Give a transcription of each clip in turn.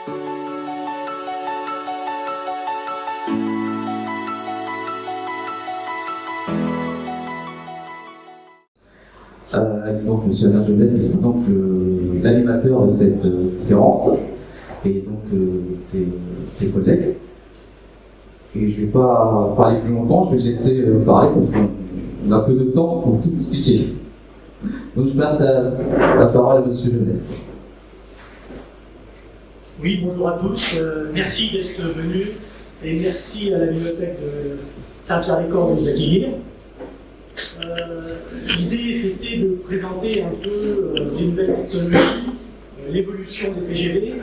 Donc, M. Alain Jeunesse, il sera donc l'animateur de cette conférence, et donc ses collègues. Et je ne vais pas parler plus longtemps, je vais le laisser parler parce qu'on a peu de temps pour tout expliquer. Donc je passe la parole à M. Jeunesse. Oui, bonjour à tous. Merci d'être venus et merci à la bibliothèque de Saint-Pierre-des-Corps de nous accueillir. L'idée, c'était de présenter un peu les nouvelles technologies, l'évolution des TGV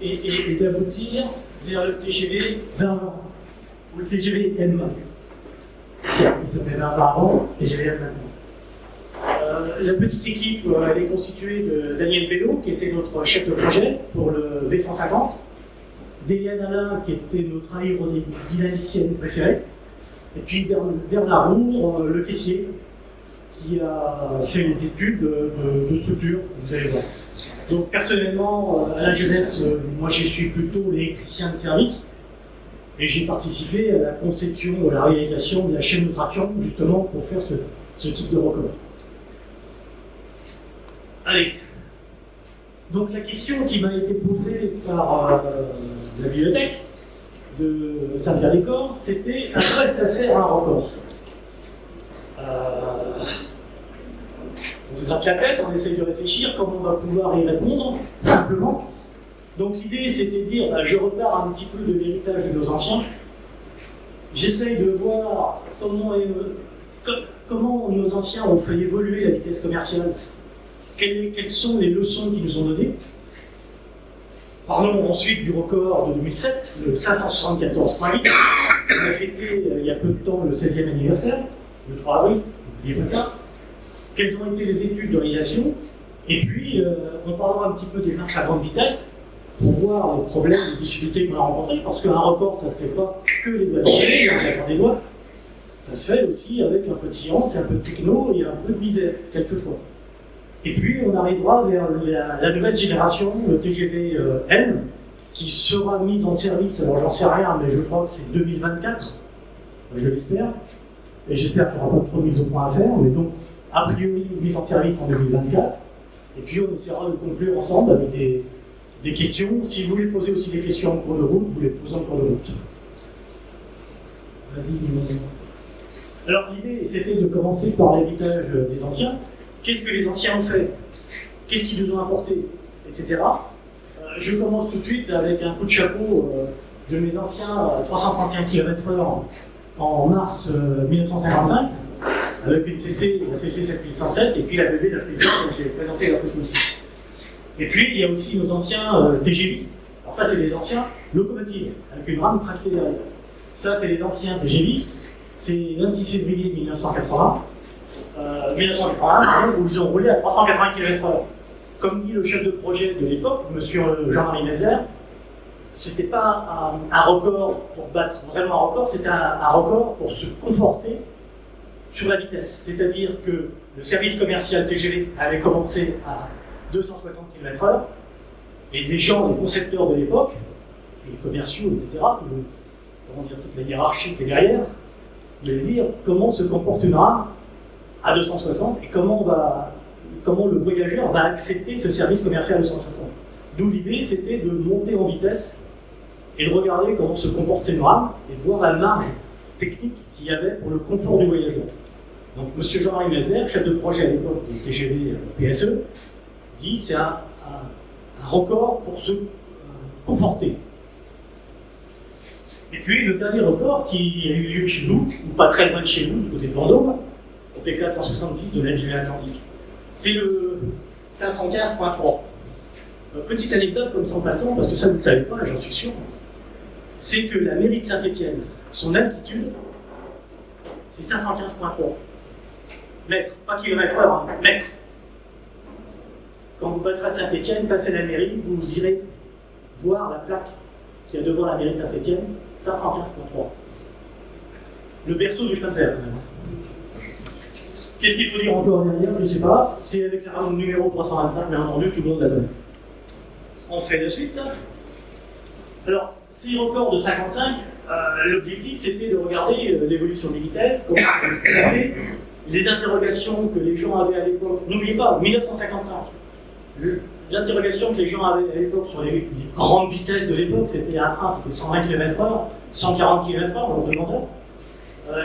et d'aboutir vers le TGV 2020 ou le TGV M. Certes, il s'appelait 20 avant, TGV M maintenant. La petite équipe, elle est constituée de Daniel Bello, qui était notre chef de projet pour le V150, d'Eliane Alain, qui était notre aérodynamicienne préférée, et puis Bernard Roux, le caissier, qui a fait les études de structure, vous allez voir. Donc personnellement, à la jeunesse, moi je suis plutôt l'électricien de service, et j'ai participé à la conception, à la réalisation de la chaîne de traction, justement pour faire ce type de record. Allez. Donc la question qui m'a été posée par la bibliothèque de Saint-Pierre-des-Corps, c'était à quoi ça sert un record? On se gratte la tête, on essaye de réfléchir comment on va pouvoir y répondre, simplement. Donc l'idée, c'était de dire, je repars un petit peu de l'héritage de nos anciens, j'essaye de voir comment nos anciens ont fait évoluer la vitesse commerciale, quelles sont les leçons qu'ils nous ont données. Parlons ensuite du record de 2007, le 574.8. On a fêté il y a peu de temps le 16e anniversaire, le 3 avril, n'oubliez pas ça. Quelles ont été les études de réalisation? Et puis, on parlera un petit peu des marches à grande vitesse pour voir les problèmes, les difficultés qu'on a rencontrées, parce qu'un record, ça ne se fait pas que les doigts des doigts, ça se fait aussi avec un peu de science, et un peu de techno et un peu de misère, quelquefois. Et puis, on arrivera vers la nouvelle génération, le TGV M, qui sera mise en service, alors j'en sais rien, mais je crois que c'est 2024, je l'espère, et j'espère qu'il n'y aura pas trop de mise au point à faire, mais donc, a priori, mise en service en 2024, et puis on essaiera de conclure ensemble avec des questions. Si vous voulez poser aussi des questions en cours de route, vous les posez en cours de route. Vas-y, alors l'idée, c'était de commencer par l'héritage des anciens. Qu'est-ce que les anciens ont fait? Qu'est-ce qu'ils nous ont apporté? Etc. Je commence tout de suite avec un coup de chapeau de mes anciens 331 km/h en mars 1955, avec une CC, la CC 7107, et puis la BB, la Fléville, dont j'ai présenté la photo ici. Et puis, il y a aussi nos anciens TGVistes. Alors ça, c'est les anciens locomotives, avec une rame tractée derrière. Ça, c'est les anciens TGVistes. C'est 26 février 1980. 1981, où ils ont roulé à 380 km/h. Comme dit le chef de projet de l'époque, M. Jean-Marie Mézère, c'était pas un record pour battre vraiment un record, c'était un record pour se conforter sur la vitesse. C'est-à-dire que le service commercial TGV avait commencé à 260 km/h, et les gens, les concepteurs de l'époque, les commerciaux, etc., comment dire, toute la hiérarchie qui est derrière, voulaient dire comment se comporte une rame à 260 et comment le voyageur va accepter ce service commercial à 260. D'où l'idée, c'était de monter en vitesse et de regarder comment se comporte une rame et de voir la marge technique qu'il y avait pour le confort du voyageur. Donc M. Jean-Marie Mézère, chef de projet à l'époque du TGV PSE, dit c'est un record pour se conforter. Et puis le dernier record qui a eu lieu chez nous, ou pas très loin de chez nous, du côté de Vendôme, au PK 166 de l'NGV Atlantique, c'est le 515.3. Petite anecdote comme ça en passant, parce que ça vous ne savez pas, j'en suis sûr, c'est que la mairie de Saint-Étienne, son altitude, c'est 515.3 mètres, pas kilomètres heure, hein, mètres. Quand vous passerez à Saint-Étienne, passez la mairie, vous irez voir la plaque qu'il y a devant la mairie de Saint-Étienne, 515.3. Le berceau du chemin de fer, quand même. Qu'est-ce qu'il faut dire encore derrière? Je ne sais pas. C'est avec la rame numéro 325, bien entendu, tout le monde la connaît. On fait la suite, là. Alors, ces records de 55, l'objectif c'était de regarder l'évolution des vitesses, comment ça se passait, les interrogations que les gens avaient à l'époque. N'oubliez pas, 1955, l'interrogation que les gens avaient à l'époque sur les grandes vitesses de l'époque, c'était un train, c'était 120 km/h, 140 km/h dans le demandeur.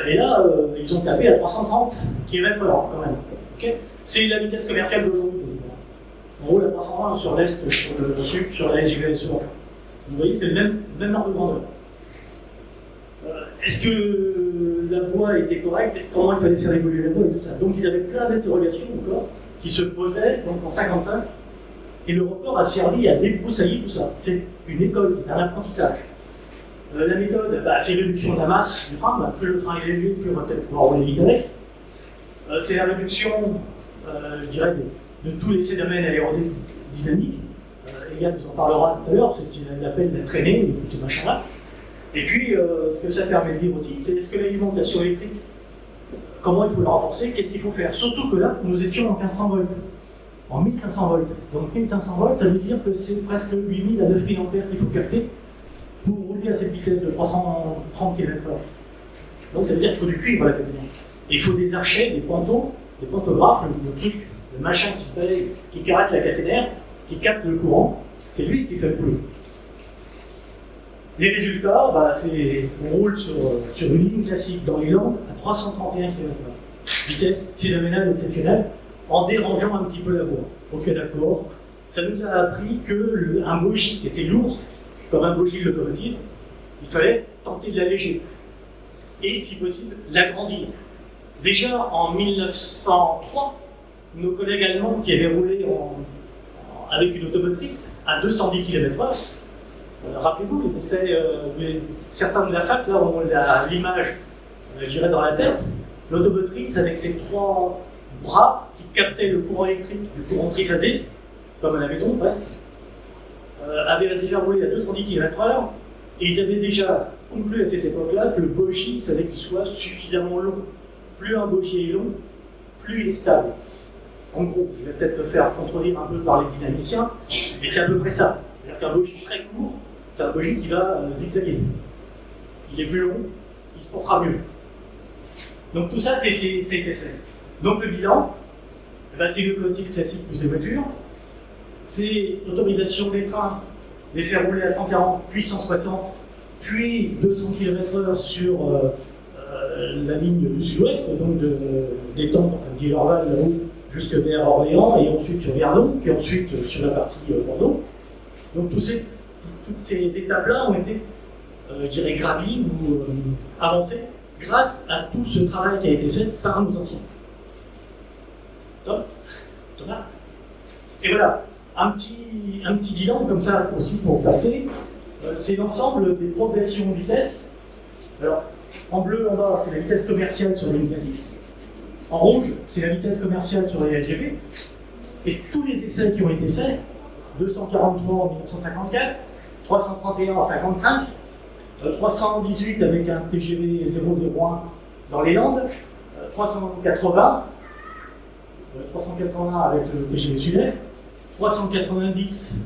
Et là, ils ont tapé à 330 km/h quand même. Okay, c'est la vitesse commerciale d'aujourd'hui, quasiment. En gros, la 320 sur l'Est, sur le Sud, sur la SGS. Vous voyez, c'est le même ordre de grandeur. Est-ce que la voie était correcte? Comment il fallait faire évoluer la voie et tout ça? Donc, ils avaient plein d'interrogations encore qui se posaient en 1955. Et le record a servi à débroussailler tout ça. C'est une école, c'est un apprentissage. La méthode, c'est réduction de la masse du train. Plus le train est léger, plus on va peut-être pouvoir rouler vite avec. C'est la réduction, je dirais, de tous les phénomènes aérodynamiques. Yann nous en parlera tout à l'heure, c'est ce qu'il appelle la traînée, ce machin-là. Et puis, ce que ça permet de dire aussi, c'est est-ce que l'alimentation électrique, comment il faut la renforcer, qu'est-ce qu'il faut faire? Surtout que là, nous étions en 1500 volts, en 1500 volts. Donc 1500 volts, ça veut dire que c'est presque 8000 à 9000 ampères qu'il faut capter pour rouler à cette vitesse de 330 km/h. Donc ça veut dire qu'il faut du cuivre à la caténaire. Et il faut des archets, des pantographes, le truc, le machin qui caresse la caténaire, qui capte le courant, c'est lui qui fait le boulot. Les résultats, on roule sur une ligne classique dans les Landes à 331 km/h. Vitesse phénoménale, exceptionnelle, en dérangeant un petit peu la voie. Ok, d'accord. Ça nous a appris qu'un bogie qui était lourd, comme un bogie de locomotive, il fallait tenter de l'alléger. Et, si possible, l'agrandir. Déjà en 1903, nos collègues allemands qui avaient roulé avec une automotrice à 210 km/h, rappelez-vous, les essais, certains de la fac, là, ont l'image, je dirais, dans la tête, l'automotrice avec ses 3 bras qui captaient le courant électrique, le courant triphasé, comme à la maison presque, avait déjà roulé à 210 km/h, et ils avaient déjà conclu à cette époque-là que le bogie, il fallait qu'il soit suffisamment long. Plus un bogie est long, plus il est stable. En gros, je vais peut-être me faire contredire un peu par les dynamiciens, mais c'est à peu près ça. C'est-à-dire qu'un bogie très court, c'est un bogie qui va zigzaguer. Il est plus long, il se portera mieux. Donc tout ça, c'est été fait. Donc le bilan, c'est une locomotive classique plus des voitures. C'est l'autorisation des trains, les faire rouler à 140, puis 160, puis 200 km/h sur la ligne du sud-ouest, donc d'étendre, d'Illerval là-haut, jusque vers Orléans, et ensuite sur Vierzon, puis ensuite sur la partie Bordeaux. Donc toutes ces étapes-là ont été, je dirais, gravies ou avancées grâce à tout ce travail qui a été fait par nos anciens. Thomas. Et voilà, un petit bilan comme ça aussi pour passer. C'est l'ensemble des progressions de vitesse. Alors, en bleu en bas, c'est la vitesse commerciale sur les lignes classiques. En rouge, c'est la vitesse commerciale sur les LGV. Et tous les essais qui ont été faits, 243 en 1954, 331 en 55, 318 avec un TGV 001 dans les Landes, 380 avec le TGV Sud-Est, 390,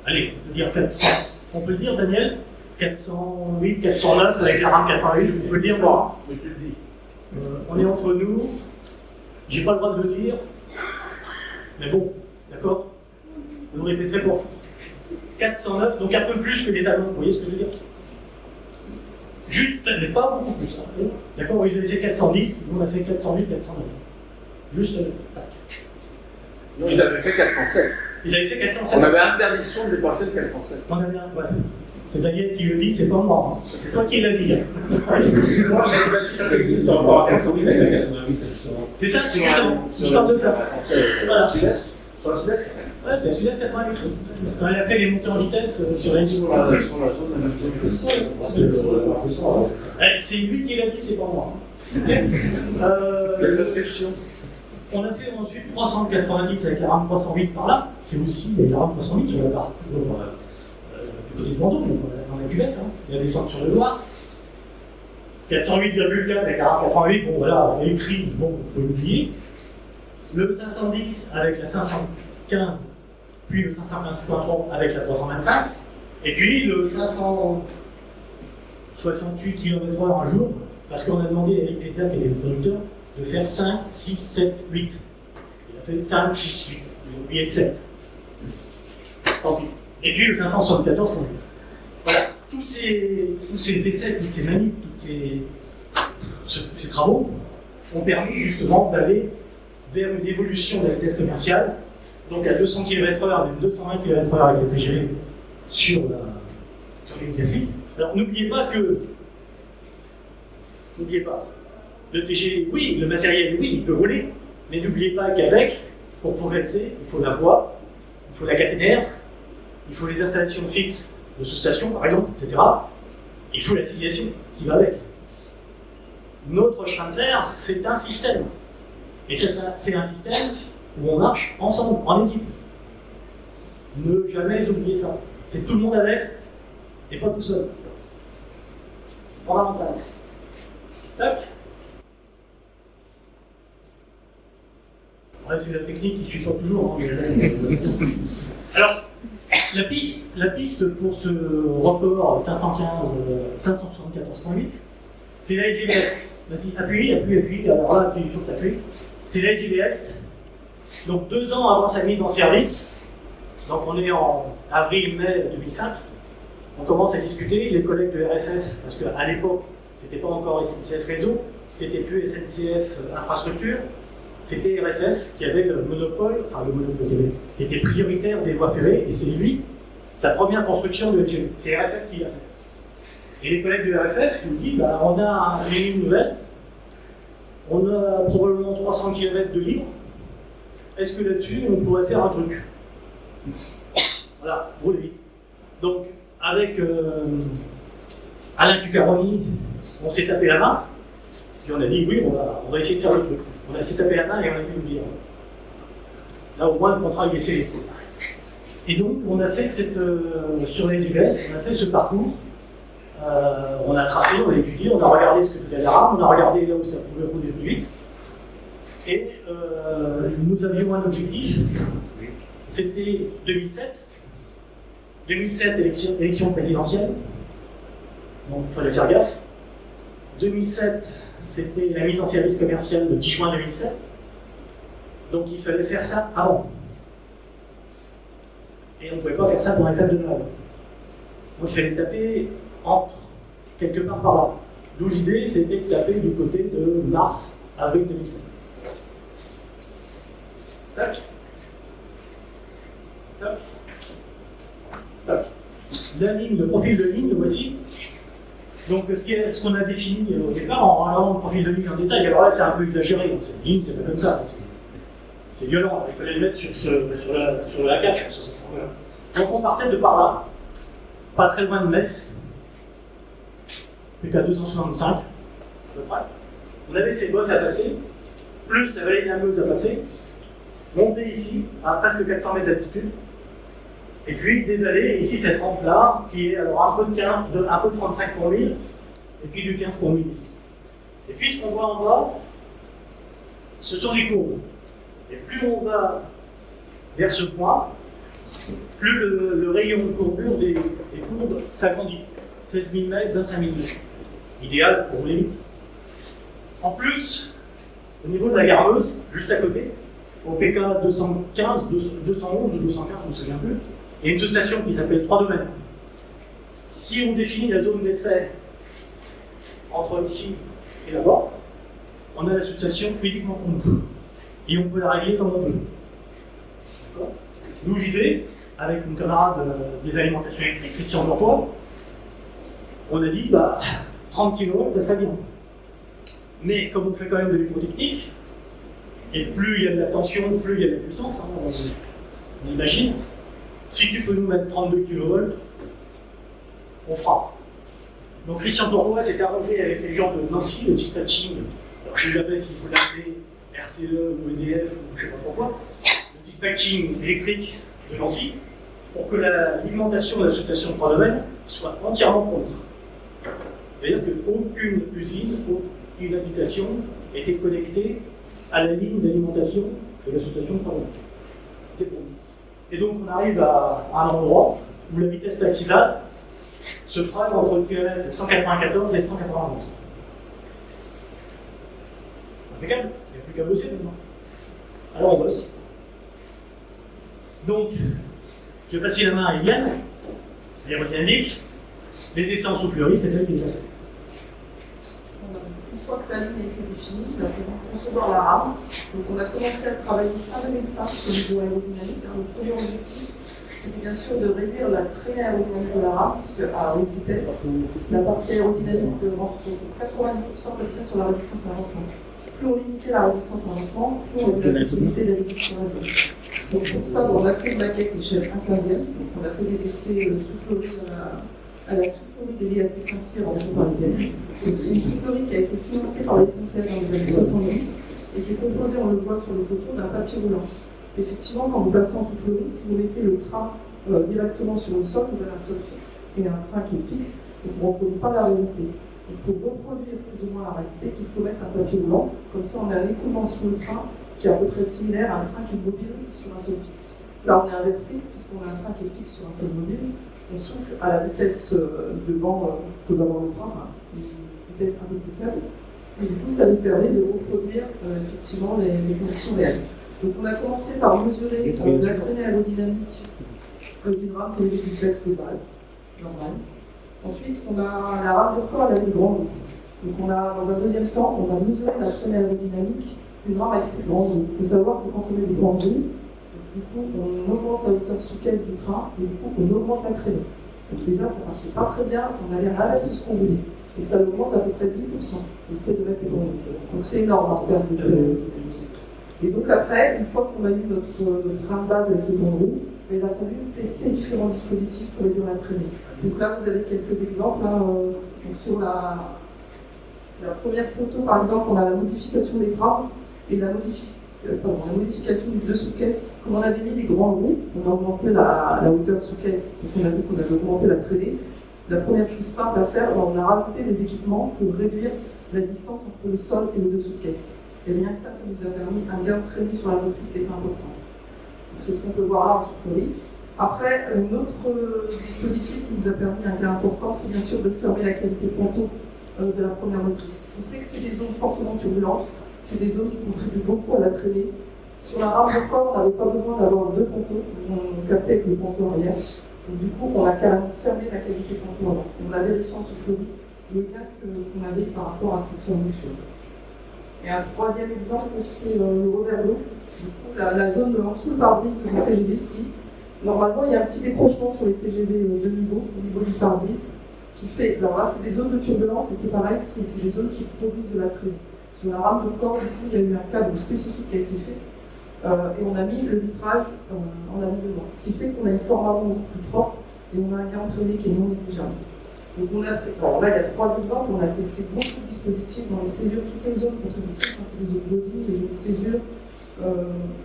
allez, on peut dire 400. On peut le dire, Daniel, 408, 409 avec la rame 88, on peut le dire, moi. Oui, tu le dis. On est entre nous, j'ai pas le droit de le dire, mais bon, d'accord? Vous le répéterez pour 409, donc un peu plus que les Allemands, vous voyez ce que je veux dire? Juste, mais pas beaucoup plus. Hein. D'accord, ils avaient fait 410, nous on a fait 408, 409. Juste, tac. Non, ils avaient fait 407. Ils avaient fait 407. On avait interdiction de dépasser le 407. On avait un, ouais. C'est Daniel qui le dit, c'est pas moi. Hein. C'est toi qui l'as dit. Hein. C'est ça, c'est justement. Je parle de ça. Voilà. Sud-Est. Sur la Sud-Est. Ouais, c'est la Sud-Est 88. Quand elle a fait les montées en vitesse sur la ligne. C'est lui qui l'a dit, c'est pas moi. Quelle prescription? On a fait ensuite 390 avec la rame 308 par là. C'est aussi la rame 308 sur la partie du côté de Bordeaux, dans la cuvette. Hein. Il y a des centres sur le Loir. 408,4 avec la rame 88, bon voilà, j'ai écrit, bon, vous pouvez l'oublier. Le 510 avec la 515, puis le 515.3 avec la 325. Et puis le 568 km/h un jour, parce qu'on a demandé à Eric Pétain, qui était le producteur, de faire 5, 6, 7, 8. Il a fait 5, 6, 8. Il a oublié le 7. Tant pis. Et puis le 574 qu'on dit. Voilà, tous ces essais, toutes ces manips, ces travaux ont permis justement d'aller vers une évolution de la vitesse commerciale, donc à 200 km/h, même 220 km/h avec le TGV sur les classiques. Alors n'oubliez pas, le TGV, oui, le matériel, oui, il peut rouler, mais n'oubliez pas qu'avec, pour progresser, il faut la voie, il faut la caténaire, il faut les installations fixes de sous-station, par exemple, etc. Il faut la civilisation qui va avec. Notre chemin de fer, c'est un système. Et c'est un système où on marche ensemble, en équipe. Ne jamais oublier ça. C'est tout le monde avec, et pas tout seul. Fondamental. Tac. Ouais, c'est la technique qui ne suit pas toujours. Hein, alors, la piste pour ce record 574.8, c'est la LGV Est. Vas-y, appuie. Alors là, il faut que tu appuies. C'est la LGV Est. Donc 2 ans avant sa mise en service, donc on est en avril-mai 2005, on commence à discuter, les collègues de RFF, parce qu'à l'époque, c'était pas encore SNCF Réseau, c'était plus SNCF Infrastructure, c'était RFF qui avait le monopole qui était prioritaire des voies ferrées, et c'est lui, sa première construction de LGV. C'est RFF qui l'a fait. Et les collègues de RFF nous disent, on a une ligne nouvelle, on a probablement 300 km de libre, est-ce que là-dessus, on pourrait faire un truc? Voilà, roulez vite. Donc, avec Alain Cuccaroni, on s'est tapé la main, puis on a dit, oui, on va essayer de faire le truc. On s'est tapé la main et on a pu le dire. Là, au moins, le contrat est scellé. Et donc, on a fait sur les GPS, on a fait ce parcours. On a tracé, on a étudié, on a regardé ce que faisait la rame, on a regardé là où ça pouvait rouler plus vite. Et nous avions un objectif, c'était 2007. 2007, élection présidentielle, donc il fallait faire gaffe. 2007, c'était la mise en service commerciale le 10 juin 2007, donc il fallait faire ça avant. Et on ne pouvait pas faire ça pour les fêtes de Noël. Donc il fallait taper quelque part par là. D'où l'idée, c'était de taper du côté de mars, avril 2007. Tac. Tac. Tac. Le profil de ligne, le voici. Donc ce qu'on a défini au départ, en regardant le profil de ligne en détail, alors là c'est un peu exagéré, c'est une ligne, c'est pas comme ça, c'est violent, il fallait le mettre sur la cache, sur cette forme-là. Donc on partait de par là, pas très loin de Metz, plus qu'à 265, à peu près. On avait ces bosses à passer, plus la vallée de la Meuse à passer, monter ici, à presque 400 mètres d'altitude, et puis dévaler ici cette rampe-là, qui est alors un peu de 35 pour 1000, et puis du 15 pour 1000 ici. Et puis ce qu'on voit en bas, ce sont les courbes. Et plus on va vers ce point, plus le rayon de courbure des courbes s'agrandit. 16 000 mètres, 25 000 mètres. Idéal pour rouler vite. En plus, au niveau de la gare Meuse, juste à côté, au PK 215, 211 ou 215, je ne me souviens plus, il y a une sous-station qui s'appelle 3 domaines. Si on définit la zone d'essai entre ici et là-bas, on a la sous-station uniquement qu'on peut. Et on peut la régler comme on veut. D'accord. Nous, l'idée, avec mon camarade des alimentations électriques, Christian Bourgois, on a dit, 30 km, ça serait bien. Mais comme on fait quand même de l'électrotechnique, et plus il y a de la tension, plus il y a de la puissance, hein, on imagine, si tu peux nous mettre 32 kV, on fera. Donc Christian Bourgois s'est arrangé avec les gens de Nancy, le dispatching, alors je ne sais jamais s'il faut l'appeler RTE ou EDF ou je ne sais pas pourquoi, le dispatching électrique de Nancy, pour que l'alimentation de la sous-station de 3 domaines soit entièrement pour nous. C'est-à-dire qu'aucune usine, aucune habitation était connectée à la ligne d'alimentation de la sous-station de 3 domaines. C'était pour nous. Et donc on arrive à un endroit où la vitesse maximale se fera entre le kilomètre 194 et 191. Impeccable, il n'y a plus qu'à bosser maintenant. Alors on bosse. Donc, je vais passer la main à Eliane, l'aérodynamique. Les essais en soufflerie, c'est elle qui les a fait. Une fois que la ligne a été définie, il va falloir concevoir la rame. Donc on a commencé à travailler fin 2005 au niveau aérodynamique. Le premier objectif, c'était bien sûr de réduire la traînée aérodynamique de la rame, puisque à haute vitesse, la partie aérodynamique rentre pour 90% à peu près sur la résistance à l'avancement. Plus on limitait la résistance à l'avancement, plus on avait la possibilité d'aller sur la zone. Donc pour ça, on a fait une maquette échelle 1/15e. Donc on a fait des essais soufflerie à la soufflerie de l'IAT Saint-Cyr en région parisienne. C'est une soufflerie qui a été financée par les SNCF dans les années 70 et qui est composée, on le voit sur les photos, d'un papier roulant. Effectivement, quand vous passez en soufflerie, si vous mettez le train directement sur le sol, vous avez un sol fixe et un train qui est fixe, donc on ne reproduit pas la réalité. Donc pour reproduire plus ou moins la réalité, il faut mettre un papier roulant, comme ça on a un écoulement sur le train qui est à peu près similaire à un train qui est mobile sur un sol fixe. Là on est inversé, puisqu'on a un train qui est fixe sur un sol mobile, on souffle à la vitesse de vent que va avoir le train, enfin, une vitesse un peu plus faible, et du coup ça nous permet de reproduire effectivement les conditions réelles. Donc on a commencé par mesurer la traînée aérodynamique d'une rame télévisuelle de base, normale. Ensuite, on a la rame du record, elle avait des grands roues. Donc on a, dans un deuxième temps, on a mesuré la traînée aérodynamique d'une rame avec ses grands roues. Il faut savoir que quand on met des grands roues, du coup, on augmente la hauteur sous caisse du train et du coup, on augmente la traînée. Donc déjà, ça ne marchait pas très bien, on allait rabattre ce qu'on voulait. Et ça augmente à peu près 10%, le fait de mettre les grands roues. Donc c'est énorme en termes de traînée. Et donc après, une fois qu'on a eu notre train de base avec les grands roues, il a fallu tester différents dispositifs pour réduire la traînée. Donc là, vous avez quelques exemples. Donc sur la première photo, par exemple, on a la modification des trames et la modification du dessous de caisse. Comme on avait mis des grands roues, on a augmenté la hauteur sous caisse, donc on a vu qu'on avait augmenté la traînée. La première chose simple à faire, on a rajouté des équipements pour réduire la distance entre le sol et le dessous de caisse. Et rien que ça nous a permis un gain de traînée sur la motrice qui est important. C'est ce qu'on peut voir là en soufflerie. Après, un autre dispositif qui nous a permis un gain important, c'est bien sûr de fermer la cavité ponton de la première motrice. On sait que c'est des zones fortement turbulentes, c'est des zones qui contribuent beaucoup à la traînée. Sur la rame de corps, on n'avait pas besoin d'avoir deux pontons, on captait avec le ponton arrière. Donc du coup, on a carrément fermé la cavité ponton avant. On a vérifié en soufflerie le gain qu'on avait par rapport à cette fermeture. Et un troisième exemple, c'est le revers d'eau. Du coup, la zone en dessous le pare-brise du TGV ici. Normalement, il y a un petit décrochement sur les TGV de niveau, au niveau du pare-brise, qui fait. Alors là, c'est des zones de turbulence et c'est pareil, c'est des zones qui produisent de la traînée. Sur la rame de corps, du coup, il y a eu un cadre spécifique qui a été fait et on a mis le vitrage en alignement. Ce qui fait qu'on a une forme avant beaucoup plus propre et on a un gain en traînée qui est non négligeable. Donc on a fait, alors là, il y a trois exemples. On a testé beaucoup de dispositifs dans les césures, toutes les zones contributrices, c'est les zones Bosing, les zones césures,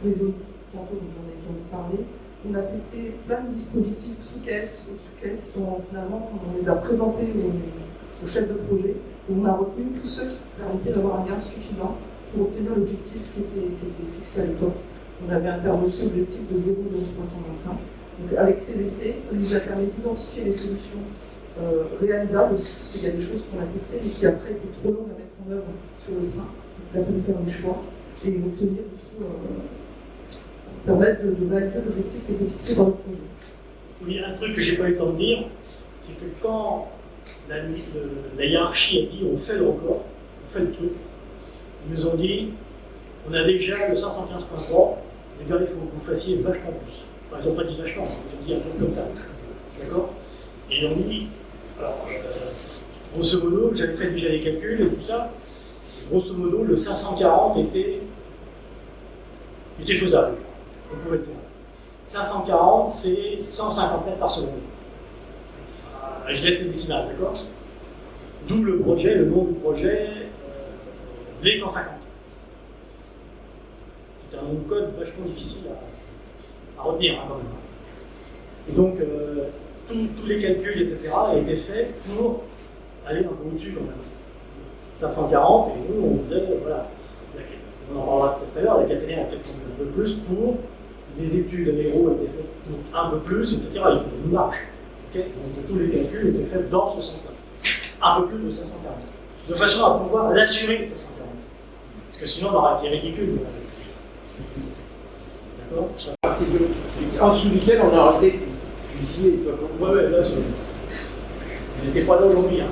les zones tantôt dont j'en ai parlé. On a testé plein de dispositifs sous caisse, au-dessus caisse, finalement on les a présentés au chef de projet et on a retenu tous ceux qui permettaient d'avoir un gain suffisant pour obtenir l'objectif qui était fixé à l'époque. On avait un terme aussi objectif de 0,0325. Donc avec ces essais, ça nous a permis d'identifier les solutions réalisables aussi, parce qu'il y a des choses qu'on a testées mais qui après étaient trop longues à mettre en œuvre sur le train. Donc il a fallu faire des choix et obtenir du coup permettre de réaliser l'objectif qui était fixé dans le projet. Oui, un truc que j'ai pas eu le temps de dire, c'est que quand la hiérarchie a dit on fait le record, on fait le truc, ils nous ont dit on a déjà le 515.3, les gars il faut que vous fassiez vachement plus. Enfin, ils n'ont pas dit vachement, ils ont dit un truc comme ça. D'accord? Et ils ont dit, alors, grosso modo, j'avais fait déjà les calculs et tout ça, et grosso modo, le 540 était faisable. On pouvait le faire. 540, c'est 150 mètres par seconde. Je laisse les décimales, d'accord? D'où le projet, le nom du projet, les 150. C'est un nom de code vachement difficile à retenir, hein, quand même. Et donc, tous les calculs, etc., ont été faits pour aller un peu au-dessus, quand même. 540, et nous, on disait, voilà, on en parlera tout à l'heure, la caténaire a peut-être un peu plus pour. Les études à l'héros étaient faites pour un peu plus, etc. Il faut une marche. Ok, donc tous les calculs étaient faits dans ce sens-là. Un peu plus de 540. De façon à pouvoir l'assurer, les 540. Parce que sinon, on aurait été ridicule. D'accord. Partie 2. En dessous duquel on a arrêté fusillé. Ouais, là, on n'était pas là aujourd'hui. Hein.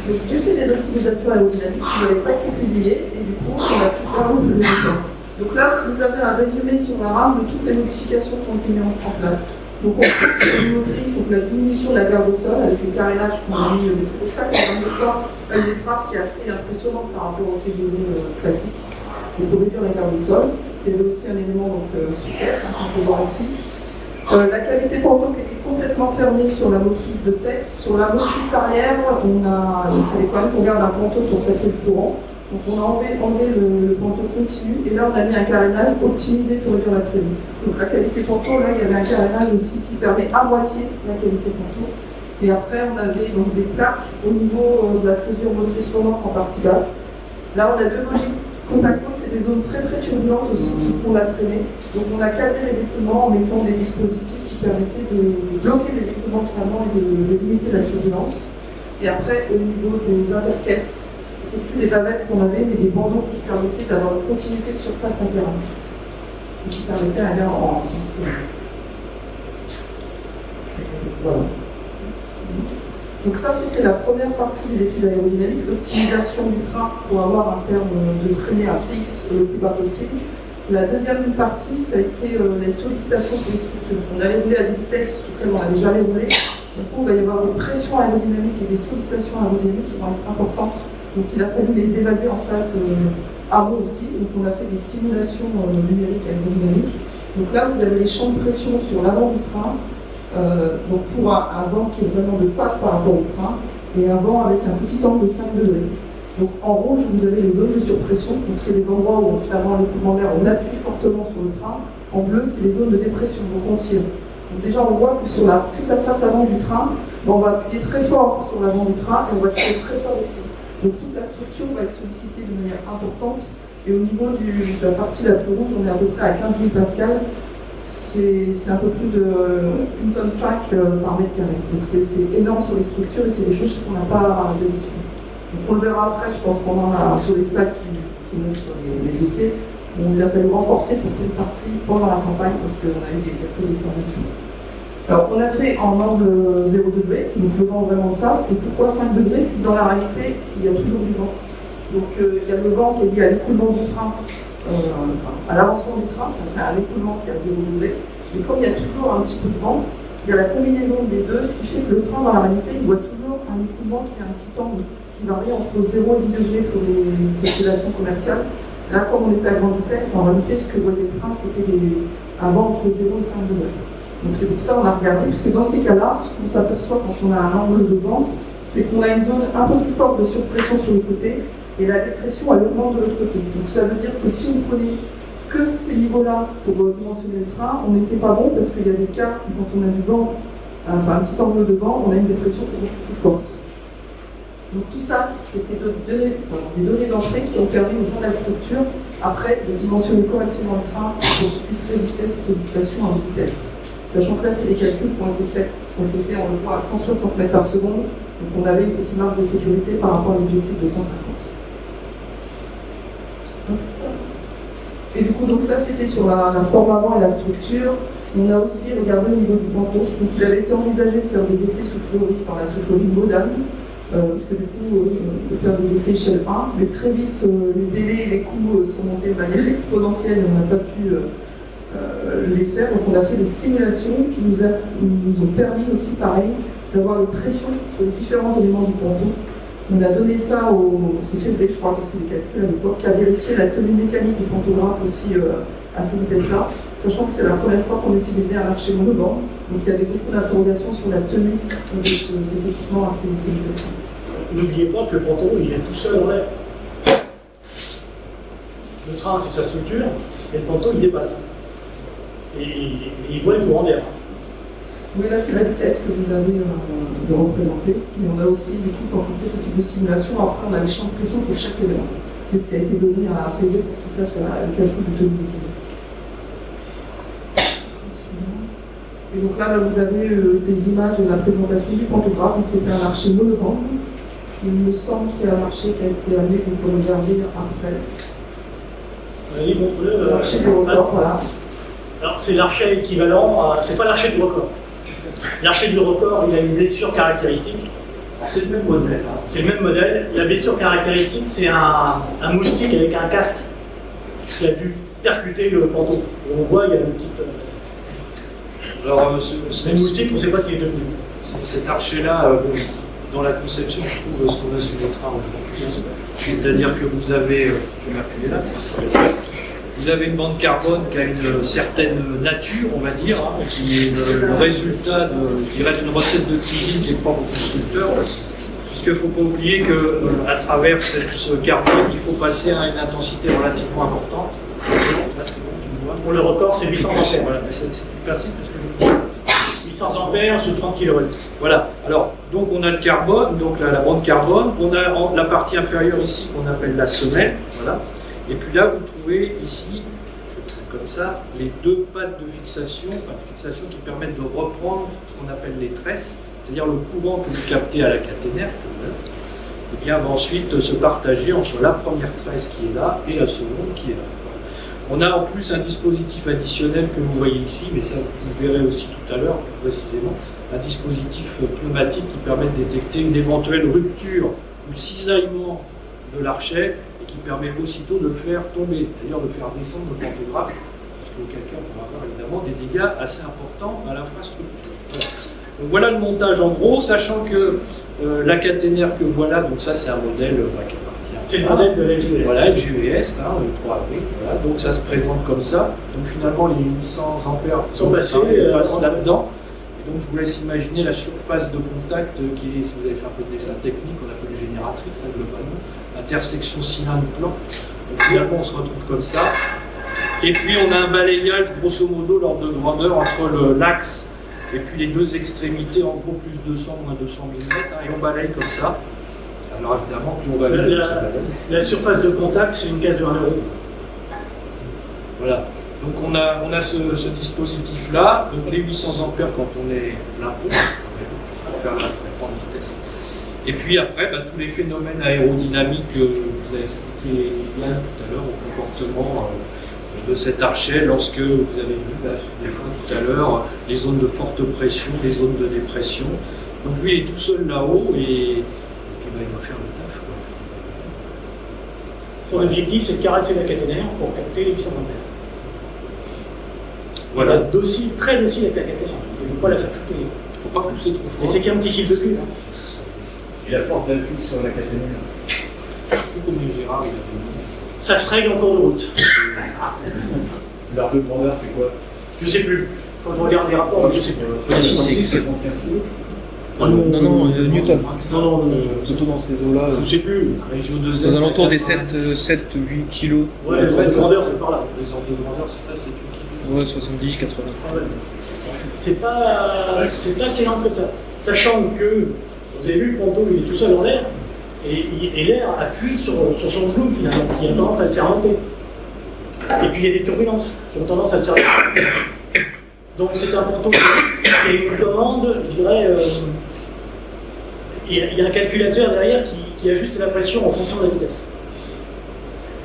Donc, j'ai fait des optimisations aérodynamiques qui n'avaient pas été fusillées et du coup, on a pu faire le temps. Donc là, vous avez un résumé sur la rame de toutes les modifications qui ont été mises en place. Donc on trouve sur une motrice, donc la diminution de la garde au sol avec le carénage qu'on a mis. C'est pour ça qu'on a mis une étrave qui est assez impressionnante par rapport au TGV classique. C'est pour réduire la garde au sol. Il y avait aussi un élément souplesse, qu'on peut voir ici. La cavité panto qui était complètement fermée sur la motrice de tête. Sur la motrice arrière, il fallait quand même qu'on garde un panto pour traiter le courant. Donc on a enlevé le panto continu et là on a mis un carénage optimisé pour réduire la traînée. Donc la cavité panto, là il y avait un carénage aussi qui fermait à moitié la cavité panto. Et après on avait donc des plaques au niveau de la césure motrice roulante en partie basse. Là on a deux logiques contact haute, c'est des zones très très turbulentes aussi qui font la traînée. Donc on a cadré les écoulements en mettant des dispositifs qui permettaient de bloquer les écoulements finalement et de limiter la turbulence. Et après au niveau des intercaisses, c'était plus des bavettes qu'on avait, mais des bandeaux qui permettaient d'avoir une continuité de surface latérale. Et qui permettaient d'aller en. Voilà. Donc ça, c'était la première partie des études aérodynamiques, l'optimisation du train pour avoir un terme de traînée à CX le plus bas possible. La deuxième partie, ça a été les sollicitations sur les structures. On allait rouler à des vitesses auxquelles on n'avait jamais roulé. Du coup, il va y avoir des pressions aérodynamiques et des sollicitations aérodynamiques qui vont être importantes. Donc il a fallu les évaluer en phase amont aussi. Donc on a fait des simulations numériques aérodynamiques. Donc là, vous avez les champs de pression sur l'avant du train. Donc pour un vent qui est vraiment de face par rapport au train, et un vent avec un petit angle de 5 degrés. Donc en rouge, vous avez les zones de surpression, donc c'est les endroits où finalement l'écoulement d'air, on appuie fortement sur le train. En bleu, c'est les zones de dépression, donc on tire. Donc déjà, on voit que sur toute la face avant du train, on va appuyer très fort sur l'avant du train et on va tirer très fort ici. Donc toute la structure va être sollicitée de manière importante. Et au niveau de la partie la plus rouge, on est à peu près à 15 000 pascal. C'est un peu plus de 1,5 tonne par mètre carré. Donc c'est énorme sur les structures et c'est des choses qu'on n'a pas d'habitude. Donc on le verra après, je pense, sur les slides qui montrent les essais. Il a fallu renforcer certaines parties pendant la campagne parce qu'on a eu quelques déformations. Alors on a fait en angle 0 degré, donc le vent vraiment de face. Et pourquoi 5 degrés? C'est que dans la réalité, il y a toujours du vent. Donc il y a le vent qui est lié à l'écoulement du train. À l'avancement du train, ça fait un écoulement qui est à 0 degré. Et comme il y a toujours un petit peu de vent, il y a la combinaison des deux, ce qui fait que le train, dans la réalité, il voit toujours un écoulement qui a un petit angle qui varie entre 0 et 10 degrés pour les circulations commerciales. Là, comme on était à grande vitesse, en réalité, ce que voyait le train, c'était un vent entre 0 et 5 degrés. Donc c'est pour ça qu'on a regardé, parce que dans ces cas-là, ce qu'on s'aperçoit quand on a un angle de vent, c'est qu'on a une zone un peu plus forte de surpression sur le côté, et la dépression, elle augmente de l'autre côté. Donc ça veut dire que si on prenait que ces niveaux-là pour dimensionner le train, on n'était pas bon parce qu'il y a des cas où quand on a du vent, un petit angle de vent, on a une dépression qui est beaucoup plus forte. Donc tout ça, c'était des données d'entrée qui ont permis aux gens de la structure, après, de dimensionner correctement le train pour qu'il puisse résister à ces sollicitations à haute vitesse. Sachant que là, c'est les calculs qui ont été faits, on le voit, à 160 mètres par seconde, donc on avait une petite marge de sécurité par rapport à l'objectif de 150. Et du coup, donc ça c'était sur la forme avant et la structure. On a aussi regardé au niveau du panneau. Donc il avait été envisagé de faire des essais soufflerie dans la soufflerie modane, parce que du coup, de faire des essais échelle 1, mais très vite, les délais et les coûts sont montés de manière exponentielle et on n'a pas pu les faire. Donc on a fait des simulations qui nous ont permis aussi, pareil, d'avoir une pression sur les différents éléments du panneau. On a donné ça c'est Février, je crois, qui a fait des calculs à l'époque, qui a vérifié la tenue mécanique du pantographe aussi à ces vitesses-là, sachant que c'est la première fois qu'on utilisait un archer monobande, donc il y avait beaucoup d'interrogations sur la tenue de cet équipement à ces vitesses-là. N'oubliez pas que le pantalon, il est tout seul en l'air. Le train, c'est sa structure, et le pantalon, il dépasse. Et il voit le courant d'air. Oui, là, c'est la vitesse que vous avez de représenter. Mais on a aussi, du coup, quand on fait ce type de simulation, après, on a les champs de pression pour chaque élément. C'est ce qui a été donné à Fédé pour qu'il fasse le calcul de tenue. Et donc là, vous avez des images de la présentation du pantographe. Donc c'était un archer monobande. Il me semble qu'il y a un archer qui a été amené qu'on peut regarder après. L'archer du record, voilà. Alors c'est l'archer équivalent, c'est pas l'archer du record. L'archer du record, il a une blessure caractéristique. C'est le même modèle. C'est le même modèle. La blessure caractéristique, c'est un moustique avec un casque qui a dû percuter le panneau. On voit, il y a une petite. Alors, le moustique, on ne sait pas ce qu'il est devenu. Cet archer-là, dans la conception, on trouve ce qu'on a sur les trains aujourd'hui. C'est-à-dire que vous avez, je vais m'appuyer là, vous avez une bande carbone qui a une certaine nature, on va dire, hein, qui est le résultat je dirais, d'une recette de cuisine qui est propre au constructeur. Puisqu'il ne faut pas oublier qu'à travers ce carbone, il faut passer à une intensité relativement importante. Là, c'est bon, tu me vois. Pour le record, c'est 800 ampères. Voilà, mais c'est plus pratique parce que je me dis. 800 ampères sous 30 kV. Voilà, alors, donc on a le carbone, donc la bande carbone, on a la partie inférieure ici qu'on appelle la semelle, voilà. Et puis là, vous trouvez ici, je traite comme ça, les deux pattes de fixation, qui permettent de reprendre ce qu'on appelle les tresses, c'est-à-dire le courant que vous captez à la caténaire, et bien va ensuite se partager entre la première tresse qui est là et la seconde qui est là. On a en plus un dispositif additionnel que vous voyez ici, mais ça vous verrez aussi tout à l'heure plus précisément, un dispositif pneumatique qui permet de détecter une éventuelle rupture ou cisaillement de l'archet et qui permet aussitôt de le faire tomber, c'est-à-dire de faire descendre le pantographe, parce qu'auquel cas on pourra avoir évidemment des dégâts assez importants à l'infrastructure. Voilà. Donc voilà le montage en gros, sachant que la caténaire que voilà, donc ça c'est un modèle qui appartient. C'est le modèle de l'LGVS. Voilà, LGVS, hein, le 3 avril. Voilà. Donc ça se présente comme ça. Donc finalement les 800 ampères sont passés passent là-dedans. Et donc je vous laisse imaginer la surface de contact qui est, si vous avez fait un peu de dessin technique, on appelle génératrice, hein, globalement, intersection cylindre-plan. Donc finalement on se retrouve comme ça. Et puis on a un balayage grosso modo l'ordre de grandeur entre l'axe et puis les deux extrémités, en gros plus 200, moins 200 mm, hein, et on balaye comme ça. Alors évidemment, plus on va aller la surface de contact, c'est une case de 1 euro. Voilà. Donc on a ce dispositif-là, donc les 800 ampères quand on est plein pot, on va faire la grande vitesse. Et puis après, tous les phénomènes aérodynamiques que vous avez expliqué bien tout à l'heure au comportement de cet archet, lorsque vous avez vu sur le dessin tout à l'heure, les zones de forte pression, les zones de dépression. Donc lui il est tout seul là-haut et il va faire le taf. Son objectif, c'est de caresser la caténaire pour capter les 800 ampères. Voilà. Il est docile, très docile avec la caténaire. Il ne faut pas la faire chuter. Il ne faut pas pousser trop fort. Et c'est qu'un petit fil de cul. Hein. Et la force d'appui sur la caténaire. C'est comme les Gérard, il a fait. Ça se règle en cours de route. L'arc de grandeur, c'est quoi? Je sais plus. Quand je regarde les rapports, je sais plus. C'est 75 kg. Non, Newton. Non. Plutôt dans ces eaux-là. Je sais plus. Aux alentours des 7-8 kilos. Ouais, les ordres de grandeur, c'est par là. Les ordres de grandeur, c'est ça, c'est tout. Ouais, 70, 80. Ah ouais. C'est pas si lent que ça. Sachant que, vous avez vu, le ponton, il est tout seul en l'air, et l'air appuie sur son genou, finalement, qui a tendance à le faire monter. Et puis il y a des turbulences qui ont tendance à le faire monter. Donc c'est un ponton qui a une commande, je dirais, il y a un calculateur derrière qui ajuste la pression en fonction de la vitesse.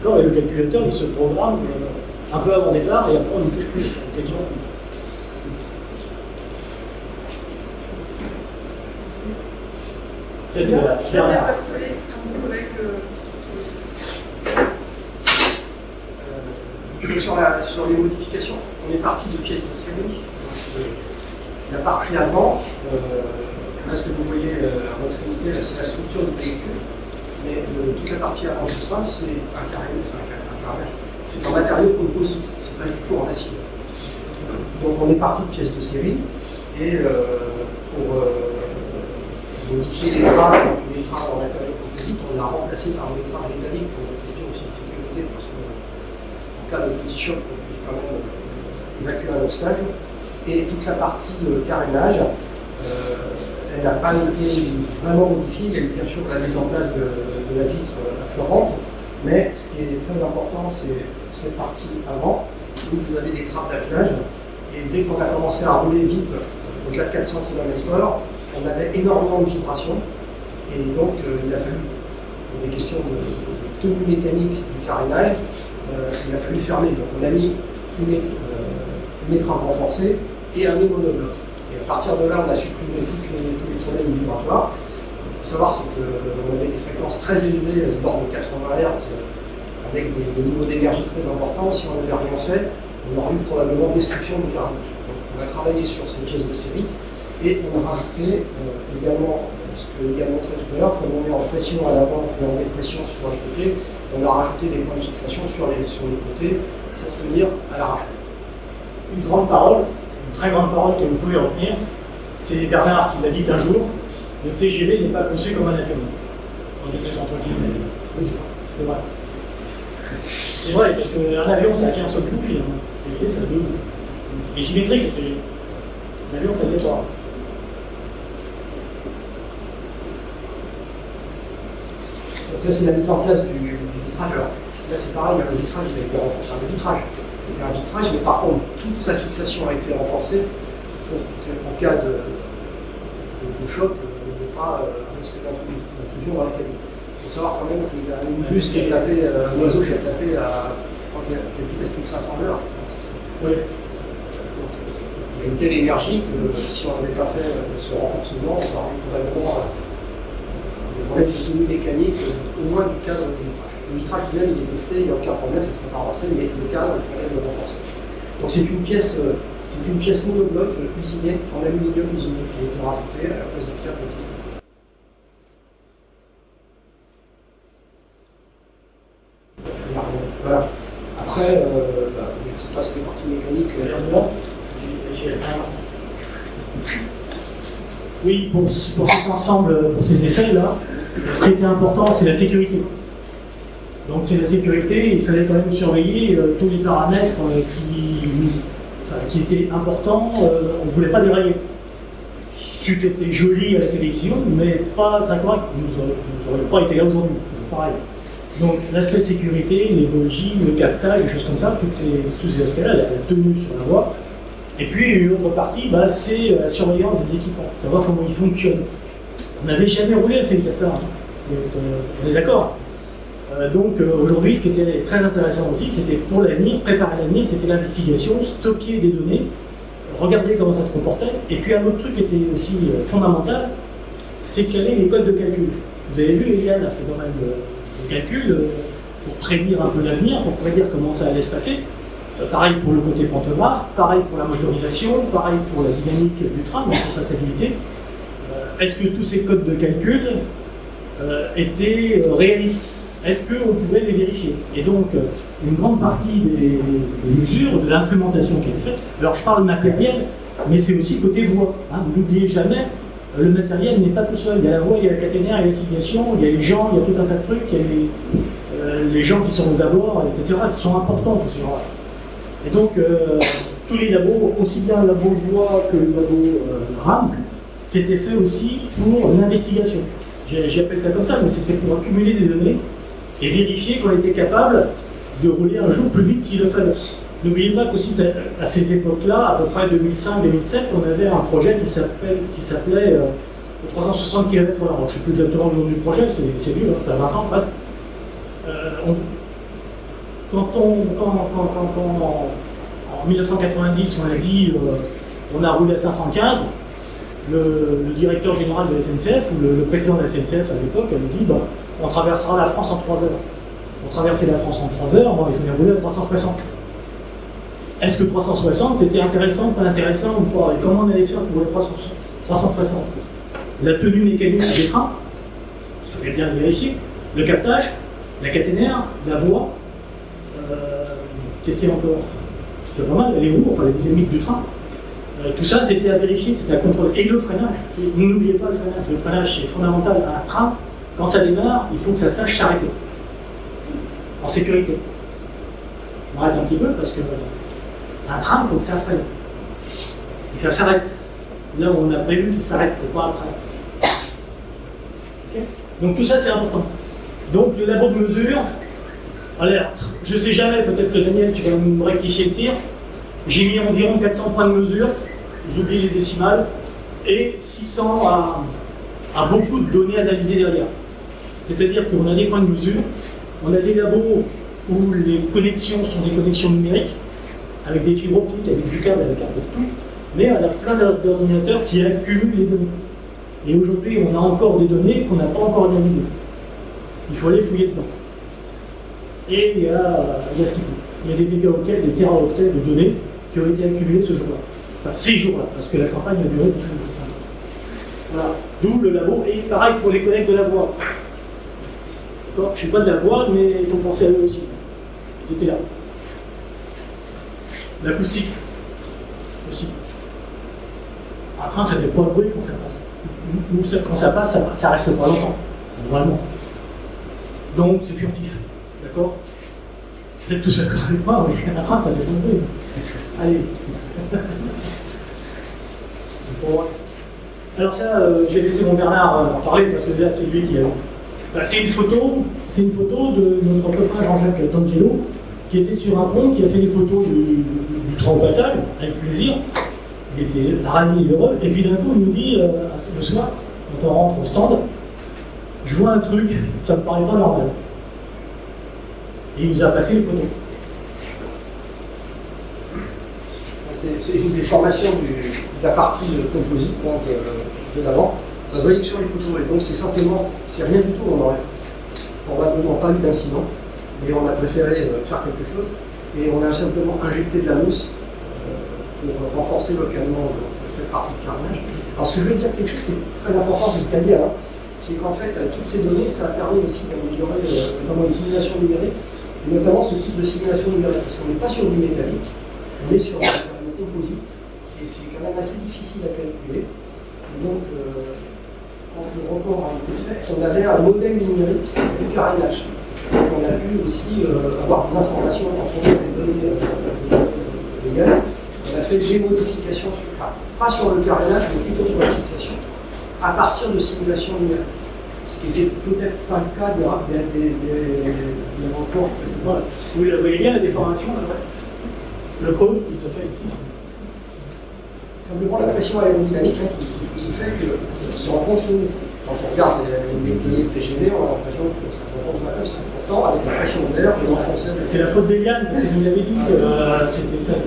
D'accord. Et le calculateur, il se programme un peu avant départ, et après on ne touche plus, quasiment plus. C'est ça. Je vais passer à mon collègue sur les modifications. On est parti de pièces de série. La partie avant, là ce que vous voyez à votre extrémité, c'est la structure du véhicule. Mais toute la partie avant du train, c'est un carrelage. C'est en matériau composite, c'est pas du tout en acier. Donc on est parti de pièces de série et pour modifier les trains, les trains en matériau composite, on l'a remplacé par des trains métalliques pour une question aussi de sécurité, parce qu'en cas de petit choc, on puisse quand même évacuer un obstacle. Et toute la partie carénage, elle n'a pas été vraiment modifiée. Il y a eu bien sûr la mise en place de la vitre affleurante, mais ce qui est très important, c'est cette partie avant, où vous avez des trappes d'attelage Et dès qu'on a commencé à rouler vite, au-delà de 400 km/h, on avait énormément de vibrations. Et donc, il a fallu, pour des questions de tenue mécanique du carénage, il a fallu fermer. Donc, on a mis une étrave renforcée et un nez monobloc. Et à partir de là, on a supprimé tous les problèmes vibratoires. Il faut savoir qu'on avait des fréquences très élevées, de l'ordre de 80 Hz, avec des niveaux d'énergie très importants. Si on n'avait rien fait, on aurait eu probablement destruction du carénage. Donc, on a travaillé sur ces pièces de série et on a rajouté également, ce que Yann montrait tout à l'heure, comme on est en pression à l'avant et en dépression sur les côtés, on a rajouté des points de fixation sur les côtés pour tenir à l'arrache. Une grande parole, une très grande parole que vous pouvez retenir, c'est Bernard qui l'a dit un jour, le TGV n'est pas conçu comme un avion. On est peut-être entre guillemets. Oui, c'est vrai. C'est vrai, parce qu'un avion, ça a qu'un seul coup, finalement. Le TGV, ça a deux bouts. Il est symétrique, le TGV. L'avion, ça ne l'est pas. Donc là, c'est la mise en place du vitrage. Alors, là, c'est pareil, le vitrage, il a été renforcé. Enfin, le vitrage, c'était un vitrage, mais par contre, toute sa fixation a été renforcée pour qu'en cas de choc, on n'ait pas risque d'intrusion dans la cabine. Il faut savoir quand même qu'il y a une puce qui a tapé, un oiseau qui a tapé à vitesse plus de 500 heures, je pense. Oui. Donc, il y a une telle énergie que si on n'avait pas fait ce renforcement, on aurait eu probablement des problèmes de tenue mécanique, au moins du cadre du vitrage. Le vitrage lui-même, il est testé, il n'y a aucun problème, ça ne serait pas rentré, mais le cadre, il fallait le renforcer. Donc c'est une pièce monobloc usinée, en aluminium usiné, qui a été rajoutée à la place du cadre existant. Voilà. Après, c'est pas ce que les parties mécaniques Oui, pour cet ensemble, pour ces essais-là, ce qui était important, c'est la sécurité. Donc c'est la sécurité, il fallait quand même surveiller tous les paramètres qui étaient importants, on ne voulait pas dérailler. C'eût été joli à la télévision, mais pas très correct. Nous n'aurions pas été là aujourd'hui, c'est pareil. Donc l'aspect sécurité, les bogies, le captage, des choses comme ça, tous ces aspects-là, la tenue sur la voie. Et puis l'autre partie, c'est la surveillance des équipements, savoir comment ils fonctionnent. On n'avait jamais roulé à Celica, on est d'accord. Donc aujourd'hui, ce qui était très intéressant aussi, c'était pour l'avenir, préparer l'avenir, c'était l'investigation, stocker des données, regarder comment ça se comportait. Et puis un autre truc qui était aussi fondamental, c'est quels étaient les codes de calcul. Vous avez vu, Eliane a fait pas mal de calculs pour prédire un peu l'avenir, pour prédire comment ça allait se passer. Pareil pour le côté pantographe, pareil pour la motorisation, pareil pour la dynamique du train, donc pour sa stabilité. Est-ce que tous ces codes de calcul étaient réalistes? Est-ce qu'on pouvait les vérifier? Et donc, une grande partie des mesures, de l'implémentation qui est faite, alors je parle matériel, mais c'est aussi côté voie. Vous n'oubliez jamais, le matériel n'est pas tout seul. Il y a la voie, il y a le caténaire, il y a la signalisation, il y a les gens, il y a tout un tas de trucs, il y a les gens qui sont aux abords, etc., qui sont importants, ce genre-là. Et donc, tous les labos, aussi bien le labo voie que le labo RAM, c'était fait aussi pour l'investigation. J'appelle ça comme ça, mais c'était pour accumuler des données et vérifier qu'on était capable de rouler un jour plus vite s'il le fallait. N'oubliez pas qu'aussi, à ces époques-là, à peu près 2005-2007, on avait un projet qui s'appelait 360 km/h. Je ne sais plus exactement le nom du projet, c'est vieux, ça a 20 ans presque. En 1990, on a dit on a roulé à 515, le directeur général de la SNCF, ou le président de la SNCF à l'époque, a dit on traversera la France en 3 heures. Pour traverser la France en 3 heures, il fallait rouler à 360. Est-ce que 360 c'était intéressant, pas intéressant ou pas? Et comment on allait faire pour rouler 360? La tenue mécanique des trains, il fallait bien vérifier. Le captage, la caténaire, la voie. Qu'est-ce qu'il y a encore? C'est pas mal, les roues, enfin la dynamique du train. Tout ça, c'était à vérifier, c'était à contrôler. Et le freinage. N'oubliez pas le freinage. Le freinage, c'est fondamental. Un train, quand ça démarre, il faut que ça sache s'arrêter. En sécurité. On arrête un petit peu parce que un train, il faut que ça freine. Et que ça s'arrête. Là où on a prévu qu'il s'arrête, il ne faut pas un train. Okay. Donc tout ça, c'est important. Donc le labo de mesure, alors, je ne sais jamais, peut-être que Daniel, tu vas me rectifier le tir. J'ai mis environ 400 points de mesure, j'oublie les décimales, et 600 à beaucoup de données analysées derrière. C'est-à-dire qu'on a des points de mesure, on a des labos où les connexions sont des connexions numériques, avec des fibres optiques, avec du câble, avec un peu de tout, mais on a plein d'ordinateurs qui accumulent les données. Et aujourd'hui, on a encore des données qu'on n'a pas encore analysées. Il faut aller fouiller dedans. Et il y a ce qu'il faut. Il y a des mégaoctets, des téraoctets de données qui ont été accumulées ce jour-là. Enfin, ces jours-là, parce que la campagne a duré depuis un certain temps. Voilà. D'où le labo. Et pareil pour les collègues de la voix. D'accord ? Je ne suis pas de la voix, mais il faut penser à eux aussi. C'était là. L'acoustique aussi. Un train, ça fait pas de bruit quand ça passe. Ou quand ça passe, ça reste pas longtemps. Normalement. Donc, c'est furtif. D'accord ? Peut-être tout ça ne pas, mais un train, ça fait pas de bruit. Allez. Alors ça, je vais laisser mon Bernard en parler, parce que là, c'est lui qui a... c'est une photo de notre copain Jean-Jacques D'Angelo, qui était sur un pont, qui a fait des photos du train au passage, avec plaisir. Il était ravi et heureux. Et puis d'un coup, il nous dit, le soir, quand on rentre au stand, je vois un truc, ça me paraît pas normal. Et il nous a passé les photos. C'est une déformation de la partie composite, donc de l'avant. Ça se voyait que sur les photos, et donc c'est rien du tout, on aurait probablement pas eu d'incident, mais on a préféré faire quelque chose, et on a simplement injecté de la mousse pour renforcer localement cette partie de carnage. Alors ce que je veux dire, quelque chose qui est très important de le dire, c'est qu'en fait, toutes ces données, ça a permis aussi d'améliorer notamment les simulations numériques, et notamment ce type de simulation numérique, parce qu'on n'est pas sur du métallique, on est sur un composite, et c'est quand même assez difficile à calculer. Et donc, quand le report a été fait, on avait un modèle numérique du carénage. Donc, on a pu aussi avoir des informations en fonction des données légales. On a fait des modifications, pas sur le carénage, mais plutôt sur la fixation, à partir de simulations numériques. Ce qui n'était peut-être pas le cas des reports précédents. Vous voyez bien la déformation, là, le creux qui se fait ici. Simplement la pression aérodynamique qui fait que ça enfonce le nez. Quand on regarde les billets de TGV, on a l'impression que ça enfonce ma tête, pourtant avec la pression de l'air, on enfonce. C'est la faute d'Eliane, parce que vous avez dit que c'était fait.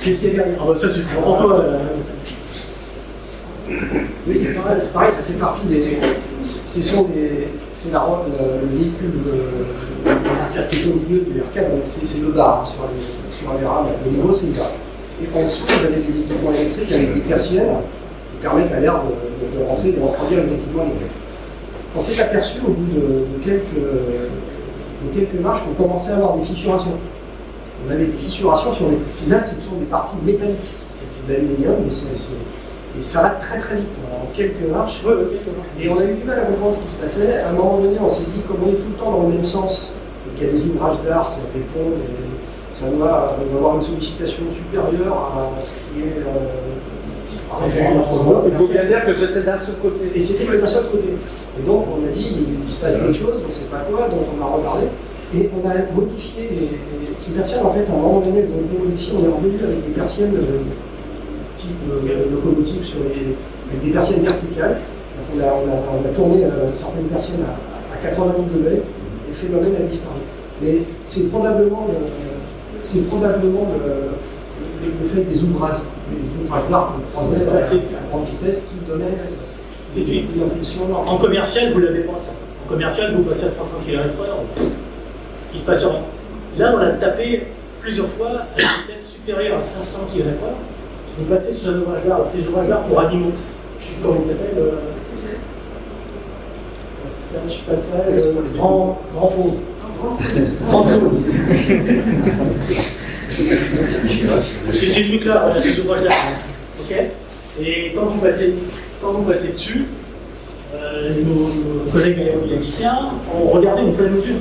Qu'est-ce qu'il y a derrière ? Ah bah ça c'est toujours pour toi. Oui, c'est pareil, ça fait partie des. C'est le véhicule qui est au milieu de l'R4, donc c'est le bar sur les rames. Le niveau, c'est le bar. Et en dessous, vous avez des équipements électriques avec des persiennes qui permettent à l'air de rentrer et de refroidir les équipements électriques. On s'est aperçu au bout de quelques marches qu'on commençait à avoir des fissurations. On avait des fissurations sur les. Là, ce sont des parties métalliques. C'est de l'aluminium, mais et ça va très très vite, en quelques marches. Et on a eu du mal à comprendre ce qui se passait. À un moment donné, on s'est dit, comme on est tout le temps dans le même sens, et qu'il y a des ouvrages d'art, ça répond, ça doit avoir une sollicitation supérieure à ce qui est. Il faut bien dire que c'était d'un seul côté. Et c'était que d'un seul côté. Et donc on a dit, il se passe quelque chose, on ne sait pas quoi, donc on a reparlé. Et on a modifié ces persiennes, en fait, à un moment donné, elles ont été modifiées, on est revenu avec des persiennes type locomotive avec des persiennes verticales. Donc on a tourné certaines persiennes à 90 degrés et le phénomène a disparu. Mais c'est probablement le fait des ouvrages d'art qu'on croisait à grande vitesse qui donnait une impulsion. En commercial, vous ne l'avez pas ça. En commercial, vous passez à 300 km/h, il ne se passe rien. Là, on l'a tapé plusieurs fois à une vitesse supérieure à 500 km/h. Vous passez sur un ouvrage d'art. C'est un ouvrage d'art pour animaux. Je ne sais plus comment il s'appelle. Passage grand faux. Grand faux. C'est ces trucs-là, voilà, ces ouvrages-là. Ok. Et quand vous passez dessus, nos collègues aérodynamiciens ont regardé, on fait la mesure.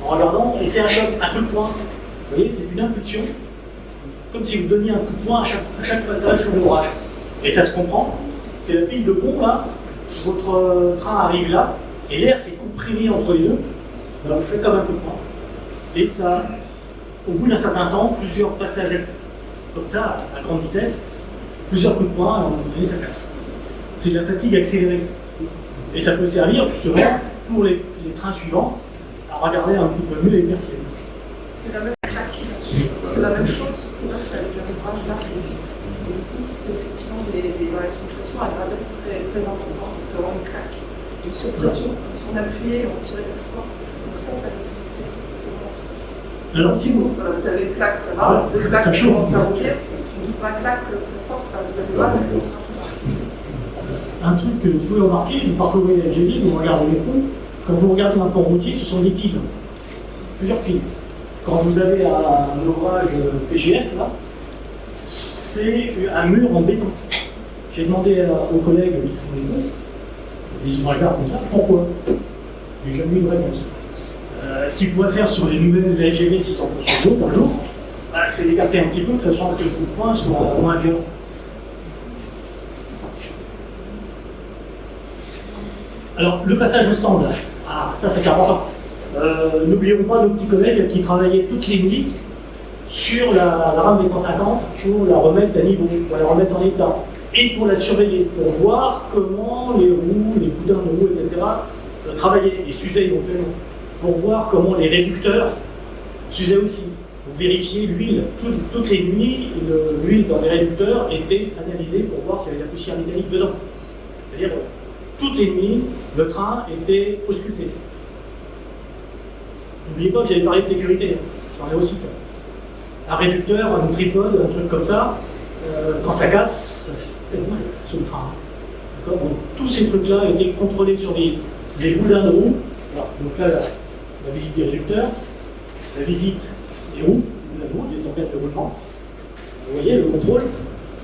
En regardant, et c'est un choc, un coup de poing. Vous voyez, c'est une impulsion. Comme si vous donniez un coup de poing à chaque passage sur l'ouvrage. Et ça se comprend. C'est la pile de pont là. Votre train arrive là, et l'air qui est comprimé entre les deux ben, vous faites comme un coup de poing. Et ça, au bout d'un certain temps, plusieurs passages comme ça, à grande vitesse, plusieurs coups de poing, à un moment donné, ça casse. C'est de la fatigue accélérée. Et ça peut servir justement pour les trains suivants à regarder un petit peu mieux les persiennes. C'est la même claque. C'est la même chose, sauf que là, c'est avec un ouvrage là qui est fixe. Et du coup, c'est effectivement des variations de pression à gradient très, très importantes. Donc, c'est vraiment une claque. Une surpression. Si on appuyait, on tirait très fort. Donc, ça va solliciter. Alors, si vous. Voilà, vous avez une claque, ça va. Deux claques qui commencent à rouler. Pas claque très forte, vous avez mal. Un truc que vous pouvez remarquer, vous parcourez la LGV, vous regardez les ponts, quand vous regardez un pont routier, ce sont des piles. Plusieurs piles. Quand vous avez un ouvrage PGF, là, c'est un mur en béton. J'ai demandé aux collègues qui font les ouvrages d'art comme ça, pourquoi? J'ai jamais eu de réponse. Ce qu'ils pourraient faire sur les nouvelles LGV 600% d'autres un jour, bah, c'est l'écarter un petit peu de façon à ce que le coup de poing soit moins violent. Alors, le passage au stand, ça c'est important. N'oublions pas nos petits collègues qui travaillaient toutes les nuits sur la rame des 150 pour la remettre à niveau, pour la remettre en état, et pour la surveiller, pour voir comment les roues, les boudins de roues, etc. Travaillaient et s'usaient éventuellement, pour voir comment les réducteurs s'usaient aussi, pour vérifier l'huile. Toutes les nuits, l'huile dans les réducteurs était analysée pour voir s'il y avait de la poussière métallique dedans. C'est-à-dire, toutes les nuits, le train était ausculté. N'oubliez pas que j'avais parlé de sécurité, c'en est aussi ça. Un réducteur, un tripode, un truc comme ça, quand ça casse, ça fait mal sur le train. Donc tous ces trucs-là étaient contrôlés sur les boudins de roues. Voilà. Donc là, la visite des réducteurs, la visite des roues, des organes de roulement. Vous voyez le contrôle.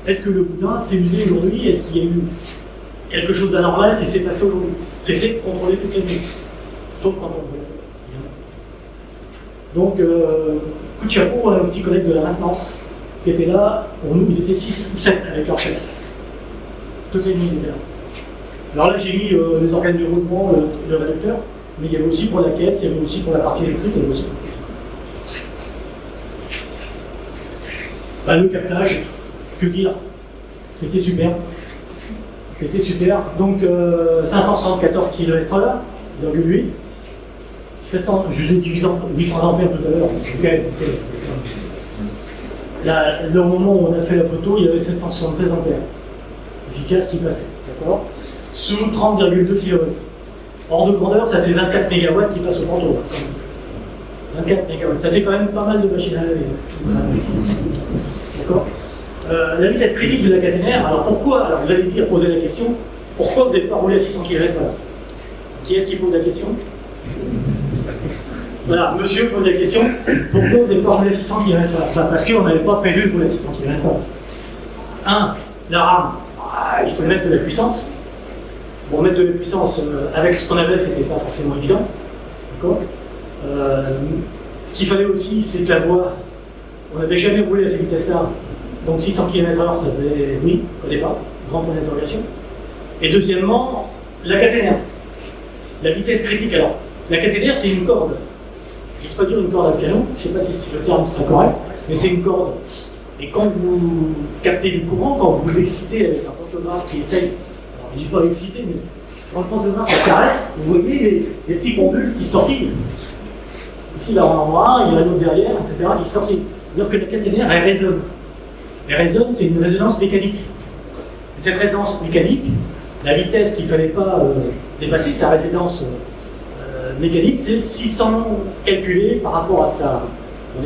Est-ce que le boudin s'est usé aujourd'hui? Est-ce qu'il y a eu quelque chose d'anormal qui s'est passé aujourd'hui? C'était contrôlé toute la nuit. Sauf quand on voulait. Donc, coup de chapeau pour nos petits collègues de la maintenance qui étaient là. Pour nous, ils étaient 6 ou 7 avec leur chef. Toutes les nuits, ils étaient là. Alors là, j'ai mis les organes de roulement, le réducteur, mais il y avait aussi pour la caisse, il y avait aussi pour la partie électrique, il y avait aussi. Bah, le captage, que dire? C'était super. C'était super. Donc 574 km/h, 0,8. 700, je vous ai dit 800 ampères tout à l'heure. Okay. Là, au moment où on a fait la photo, il y avait 776 ampères. Efficace qui passait. D'accord? Sous 30,2 km. Hors de grandeur, ça fait 24 MW qui passent au contour. 24 MW. Ça fait quand même pas mal de machines à laver. D'accord? La vitesse critique de la caténaire, alors pourquoi? Alors vous allez dire, poser la question, pourquoi vous n'avez pas roulé à 600 km/h? Qui est-ce qui pose la question? Voilà, monsieur pose la question, pourquoi vous n'avez pas roulé à 600 km/h? Parce qu'on n'avait pas prévu de rouler à 600 km/h. 1. La rame, il faut mettre de la puissance. Pour mettre de la puissance, avec ce qu'on avait, c'était pas forcément évident. D'accord? Ce qu'il fallait aussi, c'est que la voie, on n'avait jamais roulé à cette vitesse-là. Donc 600 km/h, ça faisait, oui, au départ, grand point d'interrogation. Et deuxièmement, la caténaire. La vitesse critique. Alors, la caténaire, c'est une corde. Je ne vais pas dire une corde à piano, je ne sais pas si le terme sera correct, mais c'est une corde. Et quand vous captez du courant, quand vous l'excitez avec un pantographe qui essaye, alors je ne dis pas l'exciter, mais quand le pantographe caresse, vous voyez les petits pendules qui se tortillent. Ici, là, on en voit un, il y en a un autre derrière, etc., qui se tortillent. C'est-à-dire que la caténaire, elle résonne. Elle résonne, c'est une résonance mécanique. Et cette résonance mécanique, la vitesse qu'il ne fallait pas dépasser, sa résonance mécanique, c'est 600 calculé par rapport à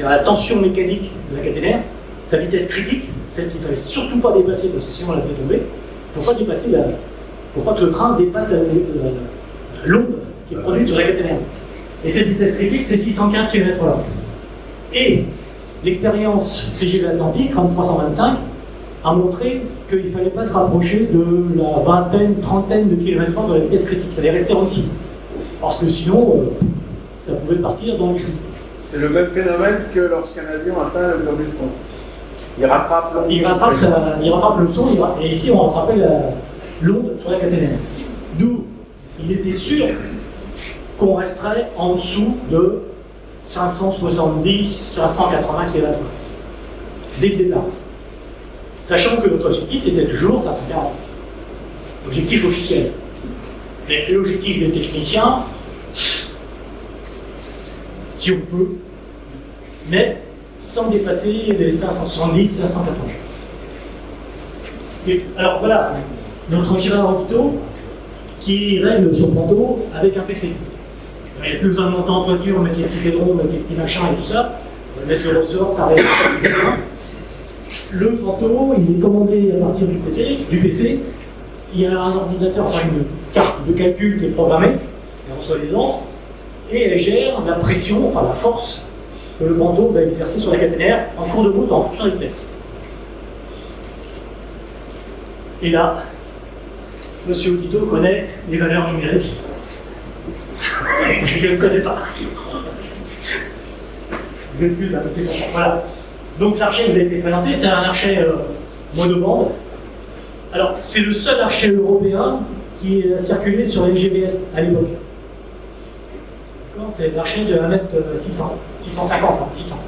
la tension mécanique de la caténaire, sa vitesse critique, celle qu'il ne fallait surtout pas dépasser, parce que sinon on la faisait tomber. Il ne faut pas dépasser faut pas que le train dépasse l'onde qui est produite sur la caténaire. Et cette vitesse critique, c'est 615 km/h. Et l'expérience TGV Atlantique, 325, a montré qu'il ne fallait pas se rapprocher de la vingtaine, trentaine de kilomètres/h de la vitesse critique. Il fallait rester en dessous. Parce que sinon, ça pouvait partir dans les choux. C'est le même phénomène que lorsqu'un avion atteint le mur du fond. Il rattrape l'onde. Il rattrape le son, et ici on rattrapait l'onde sur la caténaire. D'où il était sûr qu'on resterait en dessous de 570-580 km dès le départ. Sachant que notre objectif, c'était toujours 540. Objectif officiel. Mais l'objectif des techniciens, si on peut, mais sans dépasser les 570-580. Alors voilà, notre Gérard Audito qui règle son panneau avec un PC. Il n'y a plus besoin de monter en toiture, mettre les petits ailerons, mettre les petits machins et tout ça, mettre le ressort, carré. Le panneau, il est commandé à partir du PC. Il y a un ordinateur, enfin une carte de calcul qui est programmée, et reçoit les ordres, et elle gère la pression, enfin la force que le bandeau va exercer sur la caténaire en cours de route en fonction de la vitesse. Et là, Monsieur Audito connaît les valeurs numériques. Je ne connais pas. Je m'excuse, hein, c'est comme ça. Voilà. Donc l'archet vous a été présenté, c'est un archet monobande. Alors, c'est le seul archet européen qui a circulé sur les GBS à l'époque. C'est l'archet de 1m600, 650, 600.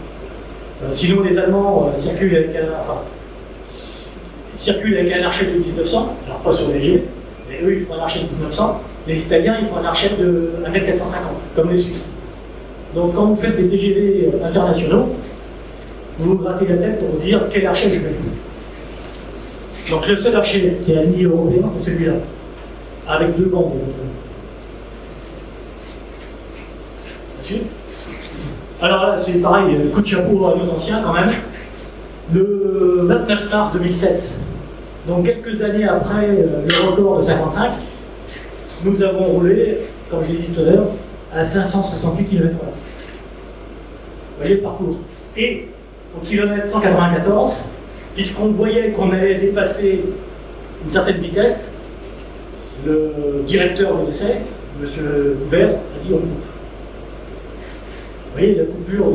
Sinon, les Allemands circulent avec un archet de 1900, alors pas sur les LG, mais eux ils font un archet de 1900. Les Italiens ils font un archet de 1m450, comme les Suisses. Donc quand vous faites des TGV internationaux, vous vous grattez la tête pour vous dire quel archet je mets. Donc le seul archet qui est admis européen, c'est celui-là, avec 2 bandes. Alors là, c'est pareil, coup de chapeau à nos anciens quand même. Le 29 mars 2007, donc quelques années après le record de 55, nous avons roulé, comme je l'ai dit tout à l'heure, à 568 km/h. Vous voyez le parcours. Et au kilomètre 194, puisqu'on voyait qu'on allait dépasser une certaine vitesse, le directeur des essais, M. Bouvert, a dit on coupe. Vous voyez la coupure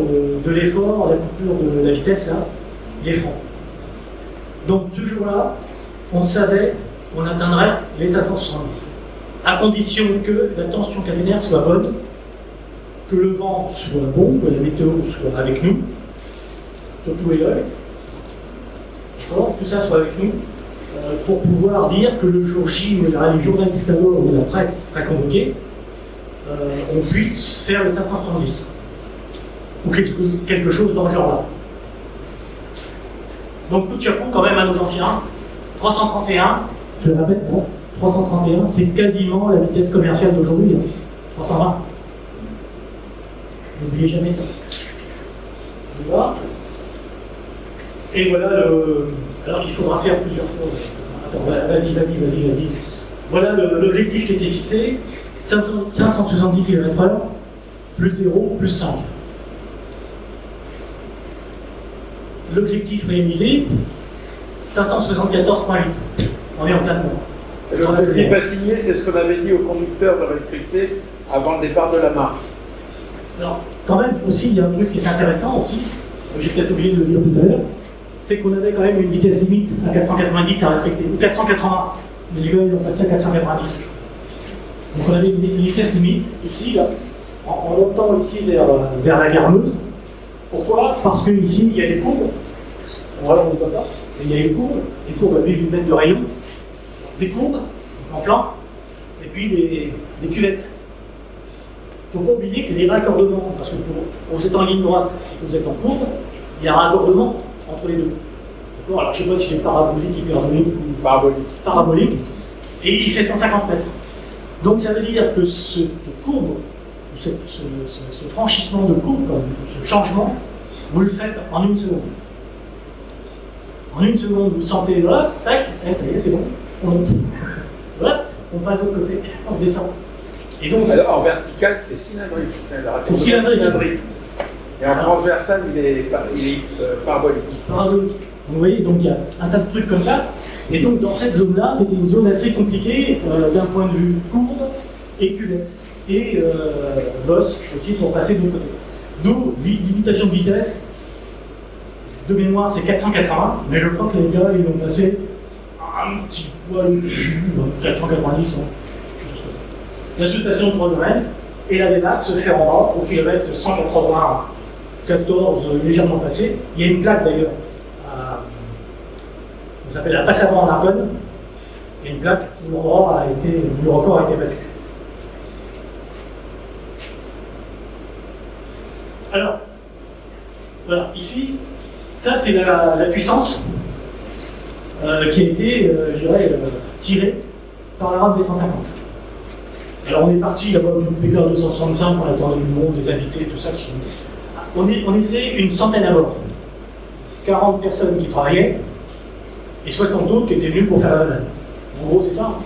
de l'effort, la coupure de la vitesse là, il est franc. Donc ce jour-là, on savait qu'on atteindrait les 570, à condition que la tension caténaire soit bonne, que le vent soit bon, que la météo soit avec nous, surtout et l'œil, tout ça soit avec nous, pour pouvoir dire que le jour J où il y aura les journalistes à bord, où la presse sera convoquée, on puisse faire le 570. Ou quelque chose dans ce genre-là. Donc coup de chapeau quand même à nos anciens. 331, je le répète, non, 331, c'est quasiment la vitesse commerciale d'aujourd'hui. 320. N'oubliez jamais ça. Voilà. Et voilà le. Alors il faudra faire plusieurs fois. Attends, vas-y. Voilà l'objectif qui était fixé. 570 km/h, plus 0, plus 5. L'objectif réalisé, 574,8. On est en plein dedans. L'objectif assigné, c'est ce qu'on avait dit au conducteur de respecter avant le départ de la marche. Alors, quand même, aussi, il y a un truc qui est intéressant aussi, j'ai peut-être oublié de le dire tout à l'heure, c'est qu'on avait quand même une vitesse limite à 490 à respecter, ou 480. Mais les gars, ils ont passé à 490. Donc on avait une vitesse limite, ici, là, en montant ici vers la gare Meuse. Pourquoi? Parce qu'ici, il y a des courbes. Voilà, on ne voit pas. Mais il y a des courbes à 8 mètres de rayon, des courbes, en plan, et puis des cuvettes. Il ne faut pas oublier que les raccordements, parce que pour vous êtes en ligne droite et que vous êtes en courbe, il y a un raccordement entre les deux. Alors je ne sais pas s'il est parabolique, hyperbolique ou parabolique, et il fait 150 mètres. Donc ça veut dire que cette courbe, ce franchissement de courbe, ce changement, vous le faites en 1 seconde. En 1 seconde, vous sentez, voilà, tac, ça y est, c'est bon, on monte. Voilà, on passe de l'autre côté, on descend. Et donc, alors, en vertical, c'est cylindrique. C'est cylindrique. Et en transversal, il est parabolique. Donc, vous voyez, donc il y a un tas de trucs comme ça. Et donc, dans cette zone-là, c'était une zone assez compliquée d'un point de vue courbe et cuvette. Et bosse aussi pour passer de l'autre côté. D'où limitation de vitesse. De mémoire, c'est 480, mais je crois que les gars, ils vont passer un petit poil au-dessus, 490. La sous-station de 3 domaines, et la démarque se fait en bas au kilomètre 194 légèrement passé. Il y a une plaque d'ailleurs, on s'appelle la passe avant en Argonne. Il y a une plaque où le record a été battu. Alors, voilà, ici, ça c'est la puissance qui a été, je dirais, tirée par la rame des 150. Alors on est parti d'abord d'une PK 265, on attendait du monde, des invités, tout ça. On était une centaine à bord. 40 personnes qui travaillaient et 60 autres qui étaient venus pour faire la balade. En gros, c'est ça.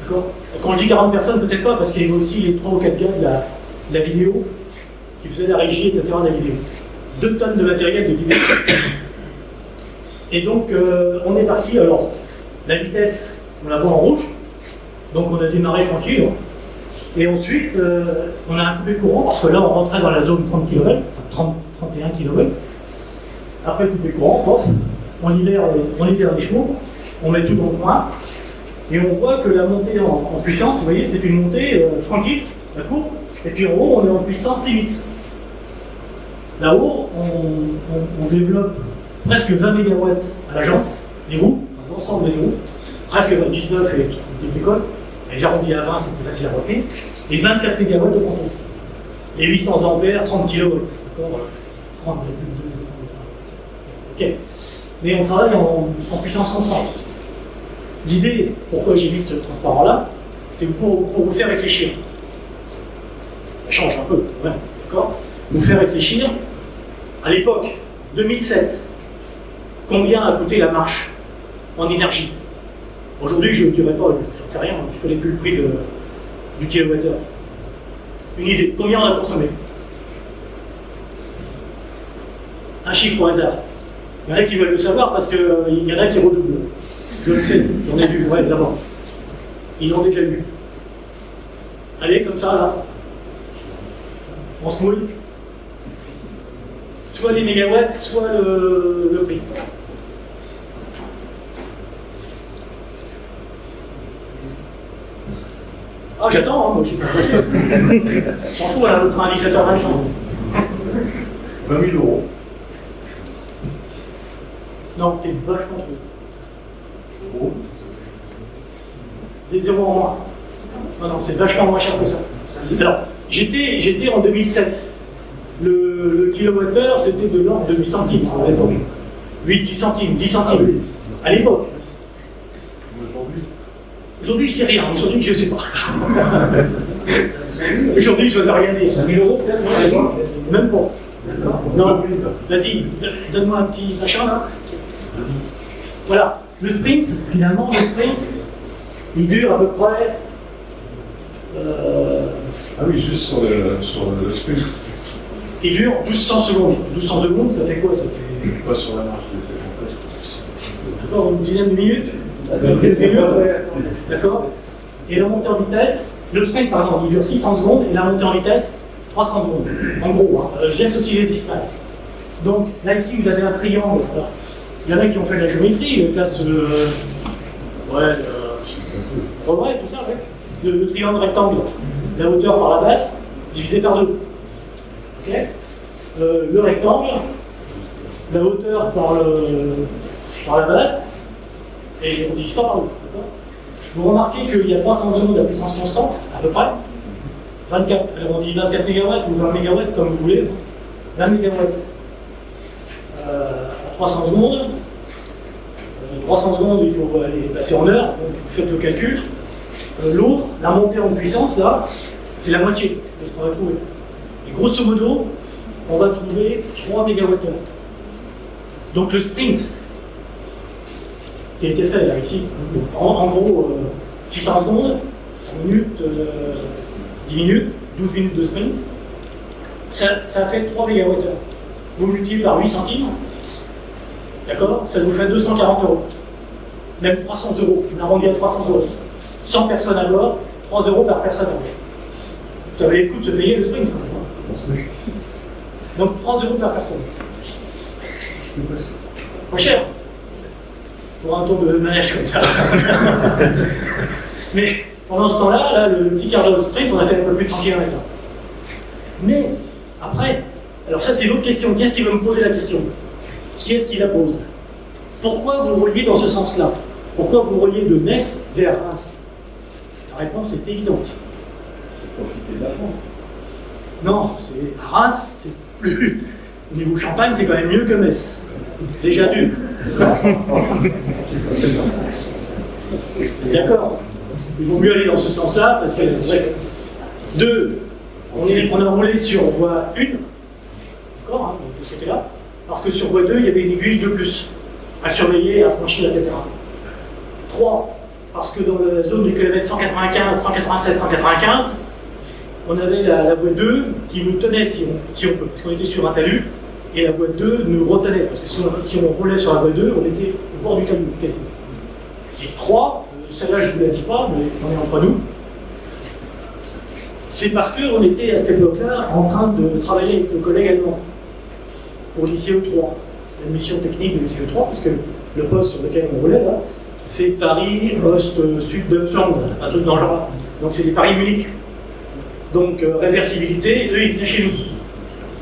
D'accord. Quand je dis 40 personnes, peut-être pas, parce qu'il y avait aussi les 3 ou 4 gars de la vidéo qui faisaient la régie, etc. de la vidéo. 2 tonnes de matériel de vidéo. Et donc, on est parti. Alors, la vitesse, on la voit en rouge. Donc, on a démarré tranquille. Et ensuite, on a un coupé courant, parce que là, on rentrait dans la zone 30 km, enfin 31 km. Après, coupé courant, pof, on libère les chevaux, on met tout dans le coin. Et on voit que la montée en puissance, vous voyez, c'est une montée tranquille, la courbe. Et puis en haut, on est en puissance limite. Là-haut, on développe presque 20 MW à la jante, les roues, enfin, l'ensemble des roues, presque 19 et des décolles. Et j'arrondis à 20, c'est plus facile à retenir. Et 24 MW de contrôle. Et 800 ampères, 30 kW. D'accord, 30,2. Ok. Mais on travaille en puissance constante. L'idée, pourquoi j'ai mis ce transparent-là, c'est pour vous faire réfléchir. Ça change un peu, ouais, d'accord. Vous faire réfléchir. À l'époque, 2007, combien a coûté la marche en énergie? Aujourd'hui, je ne dirais pas, j'en sais rien, je ne connais plus le prix du kilowattheure. Une idée, combien on a consommé? Un chiffre au hasard. Il y en a qui veulent le savoir parce qu'il y en a qui redoublent. Je le sais, j'en ai vu, ouais, d'abord. Ils l'ont déjà vu. Allez, comme ça, là. On se mouille. Soit les mégawatts, soit le prix. Ah, j'attends, hein, moi, je suis pas pressé. S'en fout, là, notre train à 17h25. 20 000 €. Non, t'es vachement trop. Des zéros en moins. Non, non, c'est vachement moins cher que ça. Alors, j'étais en 2007. Le kilowattheure, c'était de l'ordre de 8 centimes à l'époque. 8-10 centimes, 10 centimes. À l'époque. Aujourd'hui, je dis rien. Aujourd'hui, je ne sais pas. Aujourd'hui, je n'ose rien dire. 1 000 € peut-être? Même pas. Non, vas-y, donne-moi un petit machin là. Voilà, le sprint, finalement, il dure à peu près. Ah oui, juste sur le sprint. Il dure 1200 secondes. 1200 secondes, ça fait quoi? Ça fait. Pas sur la marche, j'essaie D'accord, une dizaine de minutes. D'accord. Et la montée en vitesse, le sprint, pardon, il dure 600 secondes et la montée en vitesse, 300 secondes. En gros, hein, je laisse aussi les décimales. Donc là, ici, vous avez un triangle. Alors, il y en a qui ont fait de la géométrie, classe Robret, tout ça, avec le triangle rectangle. La hauteur par la base, divisé par 2. Ok. Le rectangle, la hauteur par la base, et on ne divise pas par 2. Vous remarquez qu'il y a 300 secondes à puissance constante, à peu près. 24, alors on dit 24 MW ou 20 MW, comme vous voulez. 20 MW à 300 secondes. 300 secondes, il faut aller passer en heure, donc vous faites le calcul. L'autre, la montée en puissance, là, c'est la moitié de ce qu'on va trouver. Et grosso modo, on va trouver 3 MWh. Donc le sprint, qui a été fait là, ici, en gros, 600 secondes, 100 minutes, 10 minutes, 12 minutes de sprint, ça fait 3 MWh. Vous multipliez par 8 centimes, d'accord, ça vous fait 240 €. Même 300 €, on arrondit à 300 €. 100 personnes à bord, 3 € par personne à bord. Ça valait le coup de se payer le sprint. Donc 3 € par personne. Pas cher pour un tour de manège comme ça. Mais Pendant ce temps-là, là, le petit quart d'heure de sprint, on a fait un peu plus de 100 km. Mais, après, alors ça c'est l'autre question. Qui est-ce qui va me poser la question? Qui est-ce qui la pose? Pourquoi vous reliez dans ce sens-là? Pourquoi vous reliez de Metz vers Reims? La réponse est évidente. Profiter de la France. Non, c'est à Reims, c'est plus. Au niveau Champagne, c'est quand même mieux que Metz. Déjà dû. D'accord. Il vaut mieux aller dans ce sens-là parce que, deux, on a roulé sur voie 1, d'accord, hein, donc de ce côté-là, parce que sur voie 2, il y avait une aiguille de plus à surveiller, à franchir, etc. 3, parce que dans la zone du kilomètre 195, 196, 195, on avait la voie 2 qui nous tenait si on peut, parce qu'on était sur un talus, et la voie 2 nous retenait, parce que si on roulait sur la voie 2, on était au bord du talus, quasiment. Et 3, celle-là je ne vous la dis pas, mais on est entre nous, c'est parce qu'on était à cette époque-là en train de travailler avec nos collègues allemands pour l'ICE3, la mission technique de l'ICE3, parce que le poste sur lequel on roulait là, c'est Paris, Ost-Sud Deutschland, un truc dans le genre. Donc c'est des Paris-Munich. Donc réversibilité, eux ils venaient chez nous.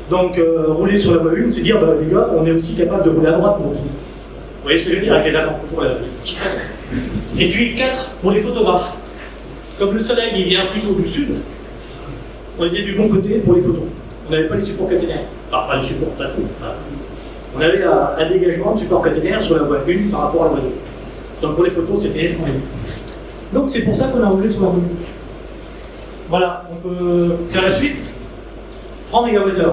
Donc rouler sur la voie 1, c'est dire, bah, les gars, on est aussi capable de rouler à droite. Donc, vous voyez ce que je veux dire avec les Allemands pour Et puis 4, pour les photographes. Comme le soleil il vient plutôt du sud, on était du bon côté pour les photos. On n'avait pas les supports caténaires. Enfin, pas les supports, pas tout. Enfin, on avait un dégagement de support caténaire sur la voie 1 par rapport à la voie 2. Donc pour les photos, c'était étranger. Donc c'est pour ça qu'on a roulé sur la voie 1. Voilà, on peut faire la suite. 30 MWh.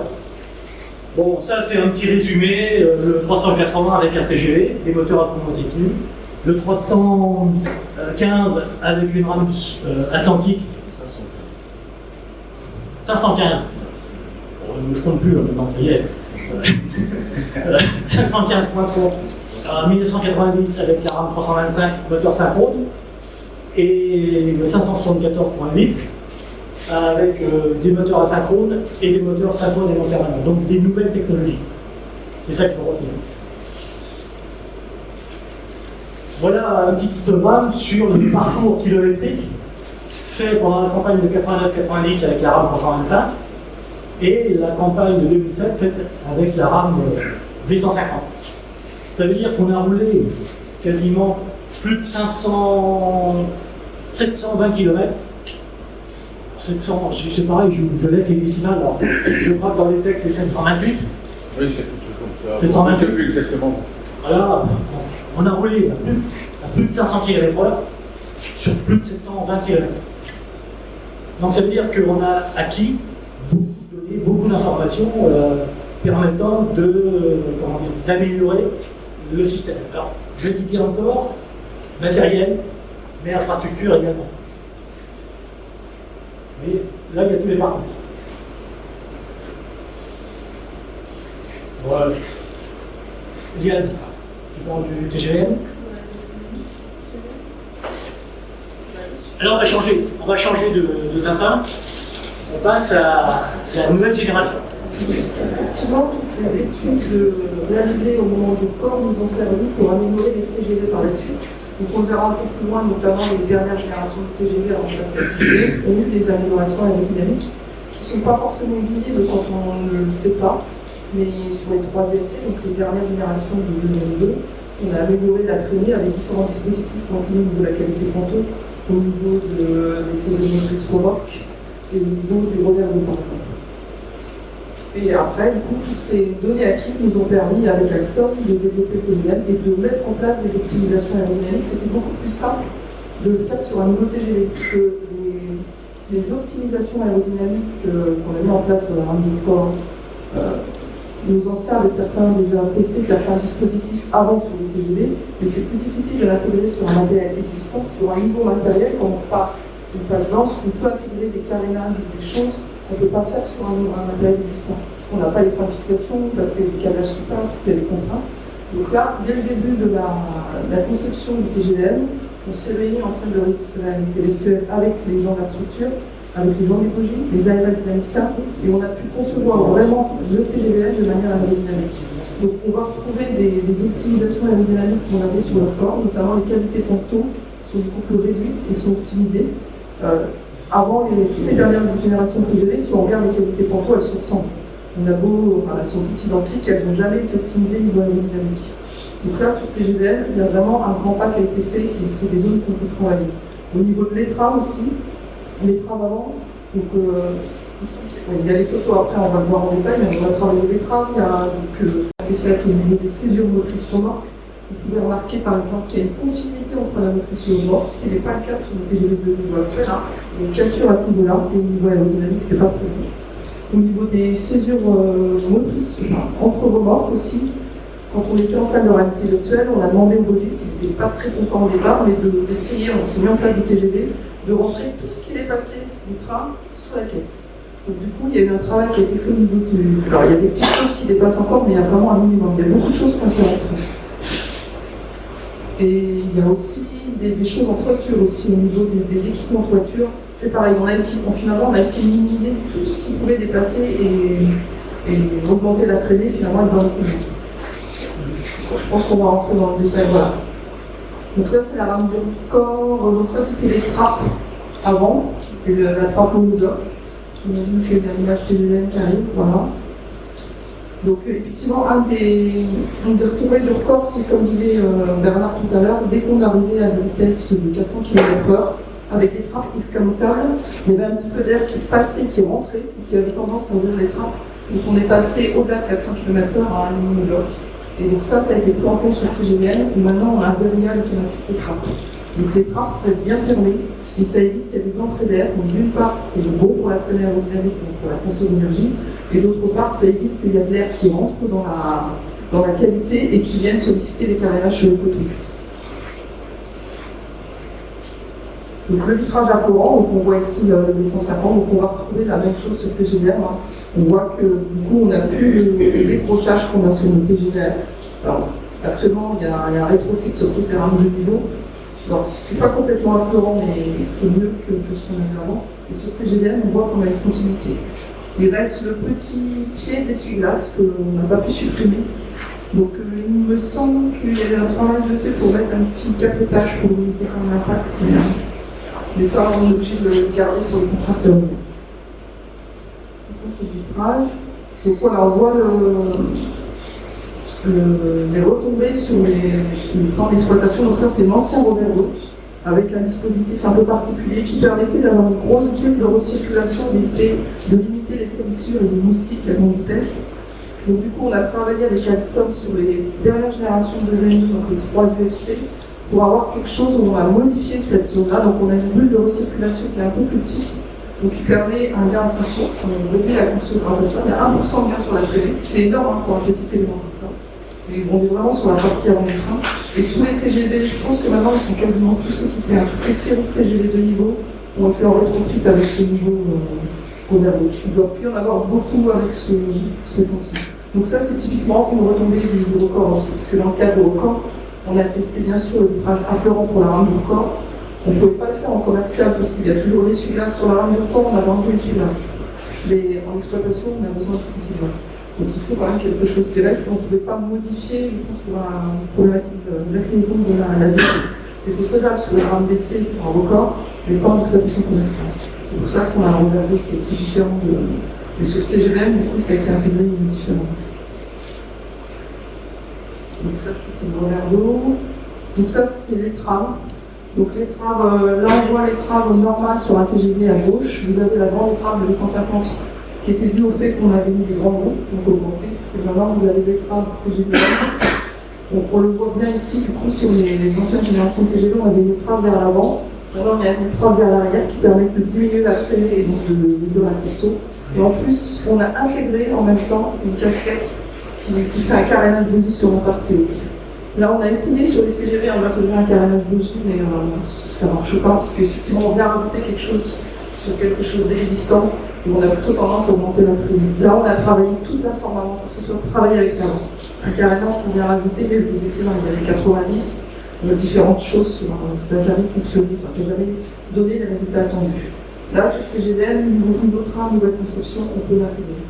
Bon, ça c'est un petit résumé. Le 380 avec un TGV, des moteurs à commanditune. Le 315 avec une rame atlantique. 515. Bon, je compte plus, maintenant, ça y est. 515.3 en 1990 avec la rame 325, moteur synchrone. Et le 574.8 avec des moteurs asynchrone et des moteurs synchrones éventuellement. Donc des nouvelles technologies. C'est ça qu'il faut retenir. Voilà un petit histogramme sur le parcours kilométrique fait pendant la campagne de 89-90 avec la rame 325 et la campagne de 2007 faite avec la rame V150. Ça veut dire qu'on a roulé quasiment plus de 720 km. 700, c'est pareil, je laisse les décimales. Alors, je crois que dans les textes c'est 728. Oui, c'est quelque chose comme ça. 728. Je ne sais plus exactement. Voilà, on a roulé à plus de 500 km/h sur plus de 720 km. Donc ça veut dire qu'on a acquis beaucoup de données, beaucoup d'informations permettant d'améliorer le système. Alors, je vais vous dire encore, matériel, mais infrastructure également. Mais là, il y a tous les parcours. Voilà. Diane, tu parles du TGM. Alors on va changer de zinzin. On passe à la nouvelle génération. Effectivement, toutes les études réalisées au moment du corps nous ont servi pour améliorer les TGV par la suite. Donc on le verra un peu plus loin, notamment les dernières générations de TGV à remplacer la TGV ont eu des améliorations aérodynamiques qui ne sont pas forcément visibles quand on ne le sait pas. Mais sur les 3 VFC, donc les dernières générations de 2002, on a amélioré la traînée avec différents dispositifs continus au niveau de la qualité des pontos, au niveau des saisonniers remorques et au niveau du revers de pont. Et après, du coup, toutes ces données acquises nous ont permis, avec Alstom, de développer le TGV et de mettre en place des optimisations aérodynamiques. C'était beaucoup plus simple de le faire sur un nouveau TGV, puisque les optimisations aérodynamiques qu'on a mis en place sur la rame du corps, nos anciens avaient déjà testé certains dispositifs avant sur le TGV, mais c'est plus difficile de l'intégrer sur un matériel existant. Sur un nouveau matériel, quand on part d'une page blanche, on peut intégrer des carénages ou des choses qu'on ne peut pas faire sur un matériel existant. Parce qu'on n'a pas les points de fixation, parce qu'il y a des câblages qui passent, parce qu'il y a des contraintes. Donc là, dès le début de la conception du TGVM, on s'est réunis en salle de intellectuelle avec les gens de la structure, avec les gens d'écologie, les aérodynamiciens, et on a pu concevoir vraiment le TGVM de manière aérodynamique. Donc on va retrouver des optimisations aérodynamiques qu'on avait sur le corps, notamment les cavités pontons sont beaucoup plus réduites et sont optimisées. Avant toutes les dernières générations de TGV, si on regarde les qualités Panto, elles se ressemblent. Elles sont toutes identiques, elles n'ont jamais été optimisées niveau aérodynamique. Donc là, sur TGVL, il y a vraiment un grand pas qui a été fait et c'est des zones qu'on peut travailler. Au niveau de l'étrave aussi, l'étrave avant, donc, il y a les photos après, on va le voir en détail, mais on va travailler l'étrave. Il y a été faite au niveau des césures motrices remorques. Vous pouvez remarquer par exemple qu'il y a une continuité entre la motrice et le remorque, ce qui n'est pas le cas sur le TGV de niveau actuel. Il y a une cassure à ce niveau-là, et au niveau aérodynamique, c'est pas prévu. Au niveau des césures motrices entre remorques aussi, quand on était en salle de réalité virtuelle, on a demandé au logis, s'ils n'étaient pas très contents au départ, mais d'essayer, on s'est mis en face du TGV, de rentrer tout ce qui est passé du train sur la caisse. Donc du coup, il y a eu un travail qui a été fait au niveau du... Alors il y a des petites choses qui dépassent encore, mais il y a vraiment un minimum. Il y a beaucoup de choses qui ont été rentrées. Et il y a aussi des choses en toiture aussi, au niveau des équipements de toiture. C'est pareil, finalement on a essayé de minimiser tout ce qui pouvait dépasser et augmenter la traînée finalement dans le pays. Je pense qu'on va rentrer dans le détail, voilà. Donc là c'est la rame du corps, donc ça c'était les trappes avant, et la trappe au bloc. J'imagine qu'il y a une image TGV qui arrive, voilà. Donc effectivement, un des retombées du record, c'est comme disait Bernard tout à l'heure, dès qu'on arrivait à une vitesse de 400 km/h, avec des trappes escamotables, il y avait un petit peu d'air qui passait, qui rentrait, et qui avait tendance à ouvrir les trappes. Donc on est passé au-delà de 400 km/h à un monobloc. Et donc ça a été pris en compte sur TGVL, et maintenant on a un verrouillage automatique des trappes. Donc les trappes restent bien fermées, et ça évite qu'il y ait des entrées d'air. Donc d'une part, c'est bon pour la traînée aérodynamique, donc pour la consommation d'énergie, et d'autre part, ça évite qu'il y ait de l'air qui rentre dans la cavité et qui vienne solliciter les carénages sur le côté. Donc le vitrage affleurant, donc on voit ici les 150, donc on va retrouver la même chose sur TGVL. On voit que du coup on n'a plus le décrochage qu'on a sur le TGVL. Alors actuellement il y a un rétrofit sur toutes les rames de niveau. Alors c'est pas complètement affleurant, mais c'est mieux que ce qu'on avait avant. Et sur TGVL on voit qu'on a une continuité. Il reste le petit pied d'essuie-glace qu'on n'a pas pu supprimer. Donc il me semble qu'il y avait un travail de fait pour mettre un petit capotage pour limiter quand même l'impact. Mais ça, on est obligé de le garder pour le contrat ferroviaire. Ça, c'est le vitrage. Donc voilà, on voit les retombées sur les trains d'exploitation. Donc ça, c'est l'ancien Roberto, avec un dispositif un peu particulier qui permettait d'avoir une grosse bulle de recirculation, de limiter les salissures et les moustiques à grande vitesse. Donc du coup, on a travaillé avec Alstom sur les dernières générations de 2MI, donc les 3 UFC, pour avoir quelque chose où on a modifié cette zone-là. Donc on a une bulle de recirculation qui est un peu plus petite, donc qui permet un gain de conso. On réduit la conso grâce à ça. Il y a 1% de gain sur la traînée. C'est énorme pour un petit élément comme ça. Et on est vraiment sur la partie avant du train. Et tous les TGV, je pense que maintenant ils sont quasiment tous équipés. Toutes les séries de TGV de niveau ont été en rétrofit avec ce niveau Roberto. Il ne doit plus y en avoir beaucoup avec cet ancien. Donc ça c'est typiquement une retombée du record aussi. Parce que dans le cadre du record, on a testé bien sûr le vitrage affleurant pour la rame du corps. On ne pouvait pas le faire en commercial parce qu'il y a toujours l'essuie-glace sur la rame du corps, on a vendu l'essuie-glace. Mais en exploitation, on a besoin de cet essuie-glace. Donc il faut quand même quelque chose qui reste. On ne pouvait pas modifier, je pense, pour une problématique d'inclinaison de la vie. C'était faisable sur la rame d'essai en record, mais pas en exploitation commerciale. C'est pour ça qu'on a regardé qui est plus différent de. Mais sur le TGVM, du coup, ça a été intégré différemment. Donc ça c'est une Roberto. Donc ça c'est l'étrave. Donc l'étrave, là on voit l'étrave normale sur un TGV à gauche. Vous avez la grande étrave de l'E150 qui était due au fait qu'on avait mis des grands groupes, donc augmenté. Et maintenant vous avez l'étrave TGV. Donc on le voit bien ici, du coup sur les anciennes générations de TGV, on avait une étrave vers l'avant. Maintenant il y a une étrave vers l'arrière qui permet de diminuer la traînée et donc de la conso. Et en plus on a intégré en même temps une casquette qui fait un carénage bougie sur la partie haute. Là, on a essayé sur les TGV, on va intégrer un carénage bougie, mais ça ne marche pas, parce qu'effectivement, on vient rajouter quelque chose sur quelque chose d'existant, et on a plutôt tendance à augmenter la traînée. Là, on a travaillé toute la forme avant, pour que ce soit travaillé avec l'avant. Un carénage qu'on vient rajouter, il y a eu des essais dans les années 90, on a différentes choses, ça n'a jamais fonctionné, ça n'a jamais donné les résultats attendus. Là, sur TGVM, nouveau train, nouvelle conception, on peut l'intégrer.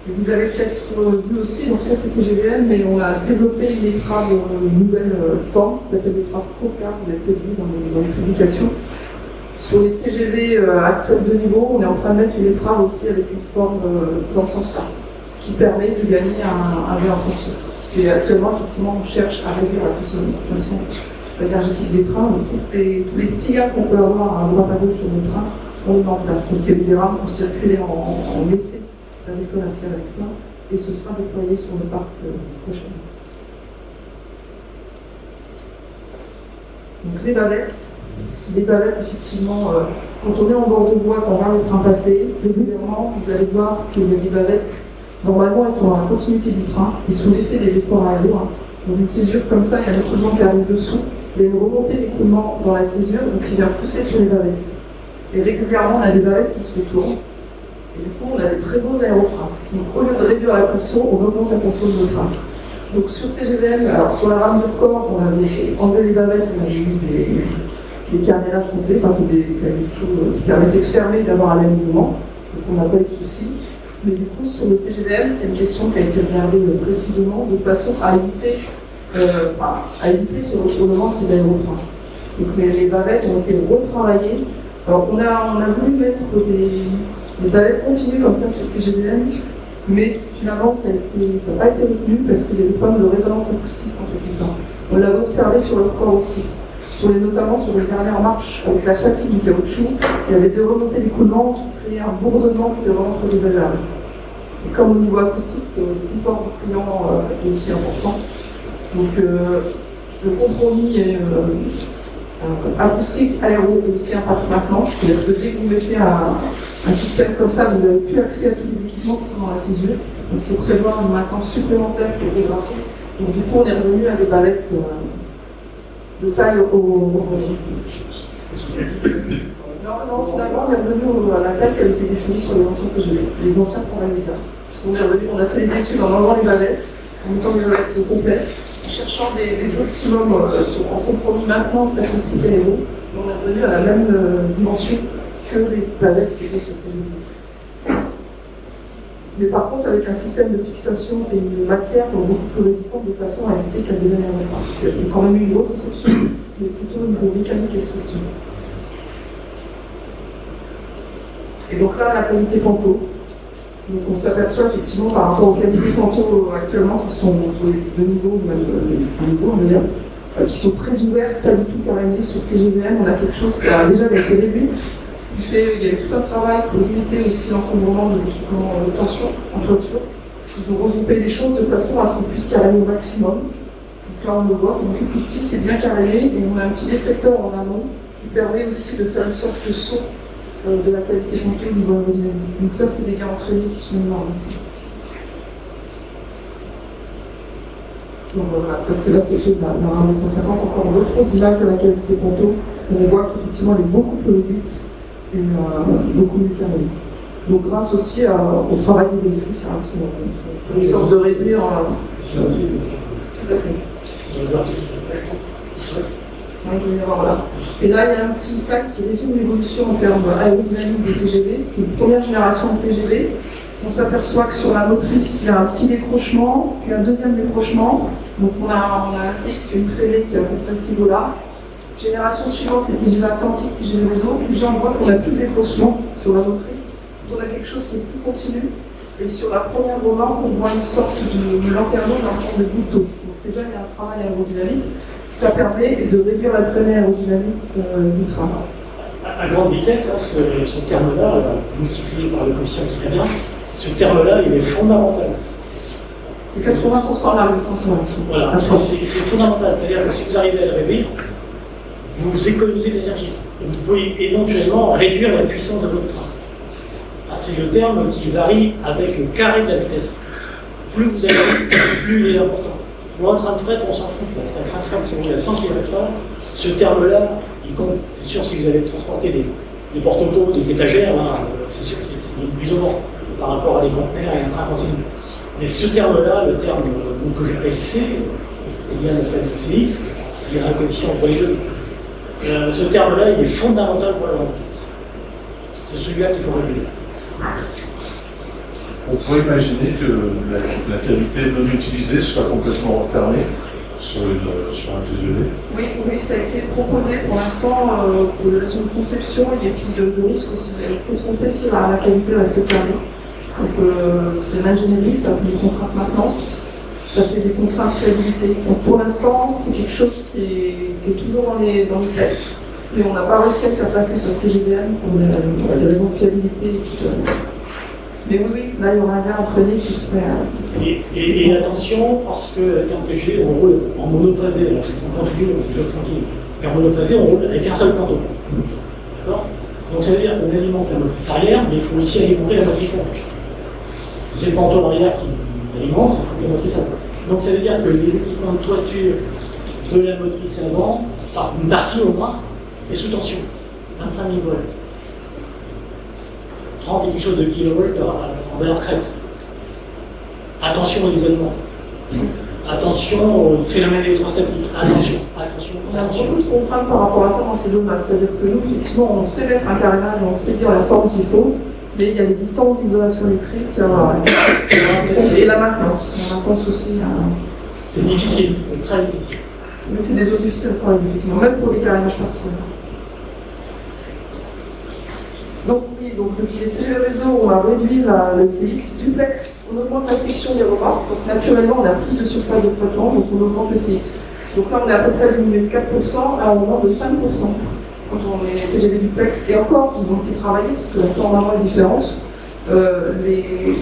Et vous avez peut-être vu aussi, donc ça c'est TGVM, mais on a développé une étrave, une nouvelle forme qui s'appelle l'étrave Coca, vous l'avez peut-être vu dans les publications, Sur les TGV actuels de niveau, on est en train de mettre une étrave aussi avec une forme dans ce sens-là, qui permet de gagner un gain en tension. Parce qu'actuellement, effectivement, on cherche à réduire la consommation énergétique des trains. Et tous les petits gains qu'on peut avoir à droite à gauche sur nos trains, on les met en place. Donc il y a eu des rames pour circuler en essai, service commercial avec ça, et ce sera déployé sur le parc prochainement. Donc les bavettes, effectivement, quand on est en bord de voie, quand on regarde les trains passer, régulièrement, vous allez voir qu'il y a des bavettes. Normalement, elles sont dans la continuité du train, et sous l'effet des efforts aériens. Dans une césure comme ça, il y a un écoulement qui arrive dessous, il y a une remontée d'écoulement dans la césure, donc il vient pousser sur les bavettes. Et régulièrement, on a des bavettes qui se retournent, et du coup, on a des très beaux aérofreins. Donc au lieu de réduire la conso, on augmente la conso de nos trains. Donc sur TGVM, alors sur la rame du corps, on avait enlevé les bavettes, on avait mis des carénages complets, enfin c'est des choses qui permettaient de fermer et d'avoir un alignement, donc on n'a pas eu de souci. Mais du coup, sur le TGVM, c'est une question qui a été regardée précisément de façon à éviter ce retournement de ces aérofreins. Donc les bavettes ont été retravaillées. Alors on a voulu mettre des bavettes continues comme ça sur le TGVM, mais finalement ça n'a pas été retenu parce qu'il y a des problèmes de résonance acoustique quand on fait ça. On l'avait observé sur le corps aussi, notamment sur les dernières marches, avec la fatigue du caoutchouc, il y avait des remontées d'écoulement qui créaient un bourdonnement qui était vraiment très désagréable. Et comme au niveau acoustique, le confort du client est aussi important. Donc le compromis acoustique, aéro et aussi un passe maintenance, c'est-à-dire que dès que vous mettez un système comme ça, vous n'avez plus accès à tous les équipements qui sont dans la césure. Donc il faut prévoir une maintenance supplémentaire qui est graphique. Donc du coup, on est revenu à des balettes de taille aujourd'hui. Non, finalement, on est revenu à la taille qui a été définie sur les anciens TGV, les anciens programmes d'État. On a fait des études en enlevant les bavettes, en mettant des bavettes complètes, en cherchant des optimums en compromis maintenance acoustique et aéro. On est revenu à la même dimension que les bavettes qui étaient sur TGV. Mais par contre, avec un système de fixation et une matière beaucoup plus résistante de façon à éviter qu'elle devienne un retard. Il y a quand même eu une reconception, mais plutôt au niveau mécanique et structure. Et donc là, la qualité Panto. Donc on s'aperçoit effectivement par rapport aux qualités Panto actuellement qui sont sur les deux niveaux, même les niveaux d'ailleurs, qui sont très ouvertes, pas du tout carénées sur TGVM. On a quelque chose qui a déjà été réduite. Il y a eu tout un travail pour limiter aussi l'encombrement des équipements de tension en toiture. Ils ont regroupé des choses de façon à ce qu'on puisse caréner au maximum. Donc là on le voit, c'est beaucoup plus petit, c'est bien caréné, et on a un petit déflecteur en amont qui permet aussi de faire une sorte de saut de la qualité Panto au niveau aérodynamique. Donc ça, c'est des gains entraînés qui sont énormes aussi. Donc voilà, ça c'est la photo de la rame 150, encore d'autres images de la qualité Panto. On voit qu'effectivement elle est beaucoup plus réduite et beaucoup mieux carénée. Donc grâce aussi au travail des électriciens qui ont une sorte de réduire. Tout à fait. Voilà. Et là, il y a un petit slide qui résume l'évolution en termes aérodynamiques des TGV. Une première génération de TGV, on s'aperçoit que sur la motrice, il y a un petit décrochement, puis un deuxième décrochement. Donc on a un CX, une traînée qui est à peu près à ce niveau-là. Génération suivante, les TGV Atlantique, TGV Réseau. Puis là, on voit qu'on n'a plus de décrochement sur la motrice. On a quelque chose qui est plus continu. Et sur la première remorque, on voit une sorte de lanterneau dans la forme de goutte. Donc déjà, il y a un travail aérodynamique. Ça permet de réduire la traînée aérodynamique du train. À grande vitesse, hein, ce terme-là, multiplié par le coefficient qui vient bien, ce terme-là, il est fondamental. C'est 80% de la résistance à l'action. Voilà, c'est fondamental. C'est-à-dire que si vous arrivez à le réduire, vous économisez de l'énergie. Vous pouvez éventuellement réduire la puissance de votre train. Ah, c'est le terme qui varie avec le carré de la vitesse. Plus vous allez, plus il est important. Pour un train de fret, on s'en fout, parce qu'un train de fret qui roule à 100 km/h, ce terme-là, il compte. C'est sûr, si vous avez transporté des porte-autos, des étagères, hein, c'est sûr que c'est plus innovant par rapport à des conteneurs et un train continu. Mais ce terme-là, le terme que j'appelle C, il y a le fait CX, il y a un coefficient entre les deux. Ce terme-là, il est fondamental pour la grande vitesse. C'est celui-là qu'il faut réguler. On pourrait imaginer que la cavité non utilisée soit complètement refermée sur un TGV. Oui, oui, ça a été proposé pour l'instant pour des raisons de conception et puis de risque aussi. Qu'est-ce qu'on fait si la qualité reste fermée? Donc c'est l'ingénierie, ça fait des contrats de maintenance, ça fait des contrats de fiabilité. Donc pour l'instant, c'est quelque chose qui est toujours dans les têtes, mais on n'a pas réussi à le faire passer sur le TGVM pour des raisons de fiabilité. Mais oui, là il y aura un lien entre les qui serait. Et attention, parce que quand TGV, on roule en monophasé, alors on continue, on fait tranquille. Et en monophasé, on roule avec un seul ponton. D'accord? Donc ça veut dire qu'on alimente la motrice arrière, mais il faut aussi alimenter la motrice avant. C'est le ponton arrière qui alimente, il faut la motrice avant. Donc ça veut dire que les équipements de toiture de la motrice avant, enfin une partie au moins, est sous tension. 25 000 volts. 30 et quelque chose de kilovolts en valeur crête. Attention aux isolements. Attention aux phénomènes électrostatiques. Attention. On a beaucoup de contraintes par rapport à ça dans ces domaines. C'est-à-dire que nous, effectivement, on sait mettre un carénage, on sait dire la forme qu'il faut, mais il y a des distances d'isolation électrique et la maintenance. La maintenance aussi. C'est difficile, c'est très difficile. Mais c'est des eaux difficiles pour effectivement, même pour les carénages partiels. Donc oui, donc je disais TGV réseau, on a réduit le CX duplex, on augmente la section des remorques, donc naturellement on a plus de surface de flottement, donc on augmente le CX. Donc là on est à peu près diminué de 4%, là on augmente de 5% quand on est TGV duplex, et encore ils ont été travaillés, parce que la forme vraiment est différente.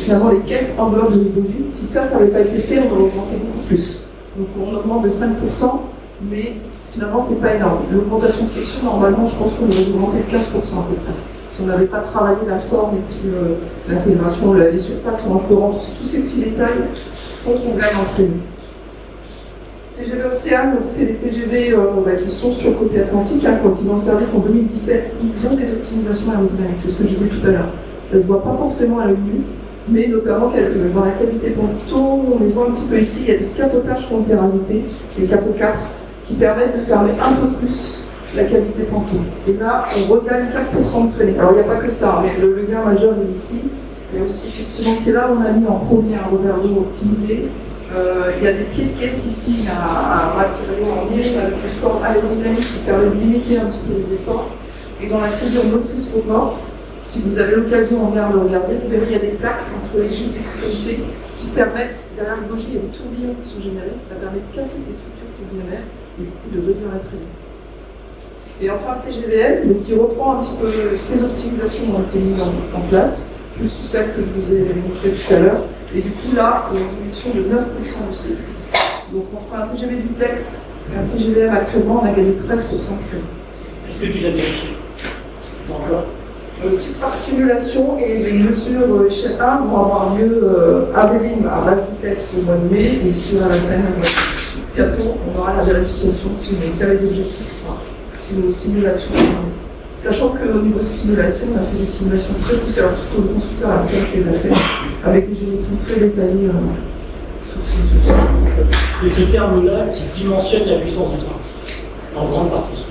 Finalement les caisses enveloppent de l'hypogie, si ça n'avait pas été fait, on aurait augmenté beaucoup plus. Donc on augmente de 5%, mais finalement c'est pas énorme. L'augmentation de section, normalement je pense qu'on aurait augmenté de 15% à peu près. Si on n'avait pas travaillé la forme et puis l'intégration, les surfaces sont inflorantes, tous ces petits détails font qu'on gagne en traîneau. TGV Océane, donc c'est les TGV qui sont sur le côté atlantique, quand ils ont le service en 2017, ils ont des optimisations aérodynamiques, c'est ce que je disais tout à l'heure. Ça ne se voit pas forcément à l'œil nu, mais notamment dans la qualité ponton, on les voit un petit peu ici, il y a des capotages qui ont été rajoutés, les capots 4, qui permettent de fermer un peu plus la qualité ponton. Et là, on regagne 4% de traînée. Alors, il n'y a pas que ça, mais le gain majeur est ici. Il y a aussi, effectivement, c'est là où on a mis en premier un revers d'eau optimisé. Il y a des pieds de caisse ici, il y a un matériau en nylon avec une forme aérodynamique qui permet de limiter un petit peu les efforts. Et dans la césure motrice au nord, si vous avez l'occasion en venir le regarder, vous verrez il y a des plaques entre les gîtes d'extrémité qui permettent, derrière le logis, il y a des tourbillons qui sont générés, ça permet de casser ces structures tourbillonnaires et du coup de réduire la traînée. Et enfin, le TGVL, donc, qui reprend un petit peu ces optimisations qui ont été mises en place, plus celles que je vous ai montrées tout à l'heure. Et du coup, là, il y a une diminution de 9% de CX. Donc, entre un TGV duplex et un TGVM actuellement, on a gagné 13% de crédit. Est-ce que tu l'as vérifié? Encore par simulation, et les mesures échelle 1 vont avoir lieu à Béline à basse vitesse au mois de mai, et sur la peine bientôt, on aura la vérification si on a les objectifs. Si nos simulations. Sachant qu'au niveau simulation, on a fait des simulations très poussées. Alors, c'est pour le constructeur Astor qui les a fait, avec des géométries très détaillées C'est ce terme-là qui dimensionne la puissance du train, en grande partie.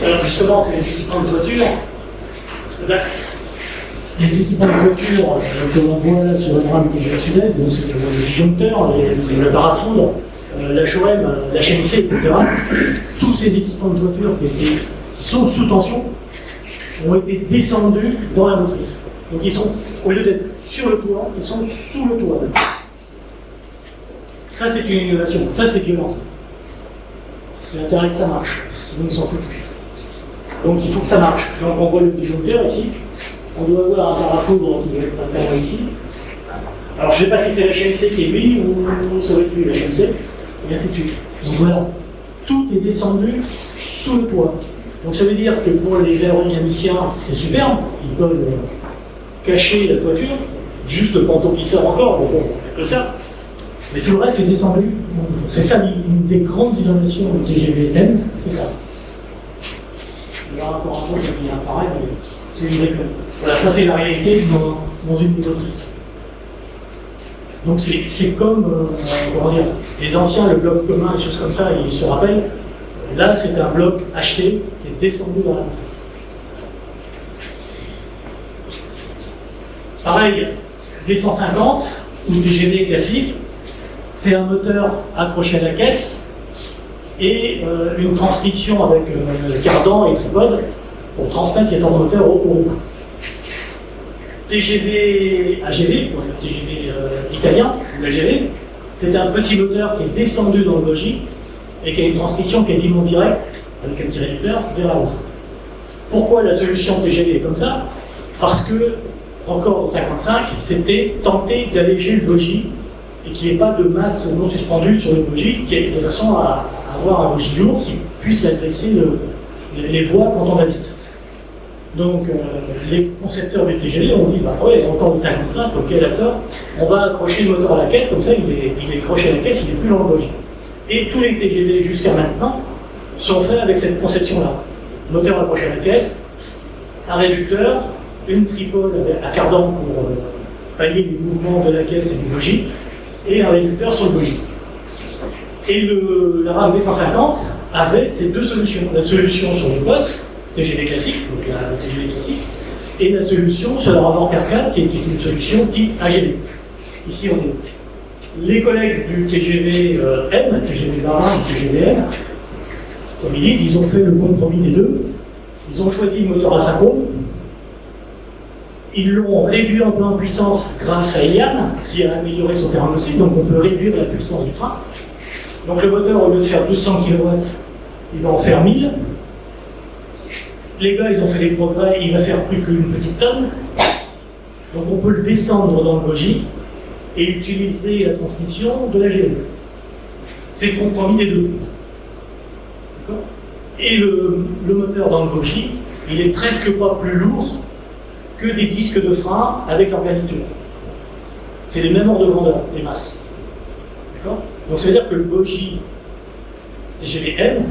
Alors justement, c'est les équipements de toiture. Les équipements de voiture que l'on voit là sur le drame que j'ai suivi, donc c'est le disjoncteur, le parafoudre, l'HOM, l'HMC, etc. Tous ces équipements de voiture qui sont sous tension ont été descendus dans la motrice. Donc ils sont, au lieu d'être sur le toit, ils sont sous le toit. Ça c'est une innovation, ça c'est violent. C'est l'intérêt que ça marche, sinon ils s'en foutent. Donc il faut que ça marche. Donc on voit le disjoncteur ici. On doit avoir un parafoudre qui va être apparent ici. Alors je ne sais pas si c'est l'HMC qui est lui ou ça va être lui l'HMC, et ainsi de suite. Donc voilà, tout est descendu sous le toit. Donc ça veut dire que pour les aérodynamiciens, c'est superbe, ils peuvent cacher la toiture, juste le ponton qui sort encore, mais bon, il n'y a que ça. Mais tout le reste est descendu. C'est ça une des grandes innovations du TGVN, c'est ça. Il y aura encore un truc qui apparaît, mais c'est une brique. Voilà, ça c'est la réalité dans une motrice. Donc c'est comme, comment dire, les anciens, le bloc commun, des choses comme ça, ils se rappellent. Là, c'est un bloc acheté qui est descendu dans la motrice. Pareil, D150 ou TGV classique, c'est un moteur accroché à la caisse et une transmission avec cardan et tripode pour transmettre les formes moteurs aux roues. TGV AGV, pour le TGV italien, ou l'AGV, c'est un petit moteur qui est descendu dans le bogie et qui a une transmission quasiment directe avec un petit réducteur vers la roue. Pourquoi la solution TGV est comme ça? Parce que, encore en 55, c'était tenter d'alléger le bogie et qu'il n'y ait pas de masse non suspendue sur le bogie, de façon à avoir un bogie lourd qui puisse agresser les voies quand on va vite. Donc, les concepteurs du TGV ont dit, bah ouais, encore du 55, ok d'accord, on va accrocher le moteur à la caisse, comme ça il est accroché à la caisse, il n'est plus dans le bogie. Et tous les TGV jusqu'à maintenant sont faits avec cette conception-là. Moteur accroché à la caisse, un réducteur, une tripode à cardan pour pallier les mouvements de la caisse et du bogie, et un réducteur sur le bogie. Et la rame B150 avait ces deux solutions. La solution sur le poste, TGV classique, donc la TGV classique, et la solution sur la remorque arcade, qui est une solution type AGV. Ici, on est les collègues du TGV M, TGV Varin et TGV M, comme ils disent, ils ont fait le compromis des deux. Ils ont choisi le moteur asynchrone. Ils l'ont réduit un peu en puissance grâce à Eliane, qui a amélioré son terrain aussi, donc on peut réduire la puissance du train. Donc le moteur, au lieu de faire 200 kW, il va en faire 1000. Les gars, ils ont fait des progrès, il va faire plus qu'une petite tonne. Donc on peut le descendre dans le bogie et utiliser la transmission de la GE. C'est le compromis des deux. D'accord ? Et le moteur dans le bogie, il est presque pas plus lourd que des disques de frein avec leur garniture. C'est les mêmes ordres de grandeur, les masses. D'accord ? Donc ça veut dire que le bogie TGV-M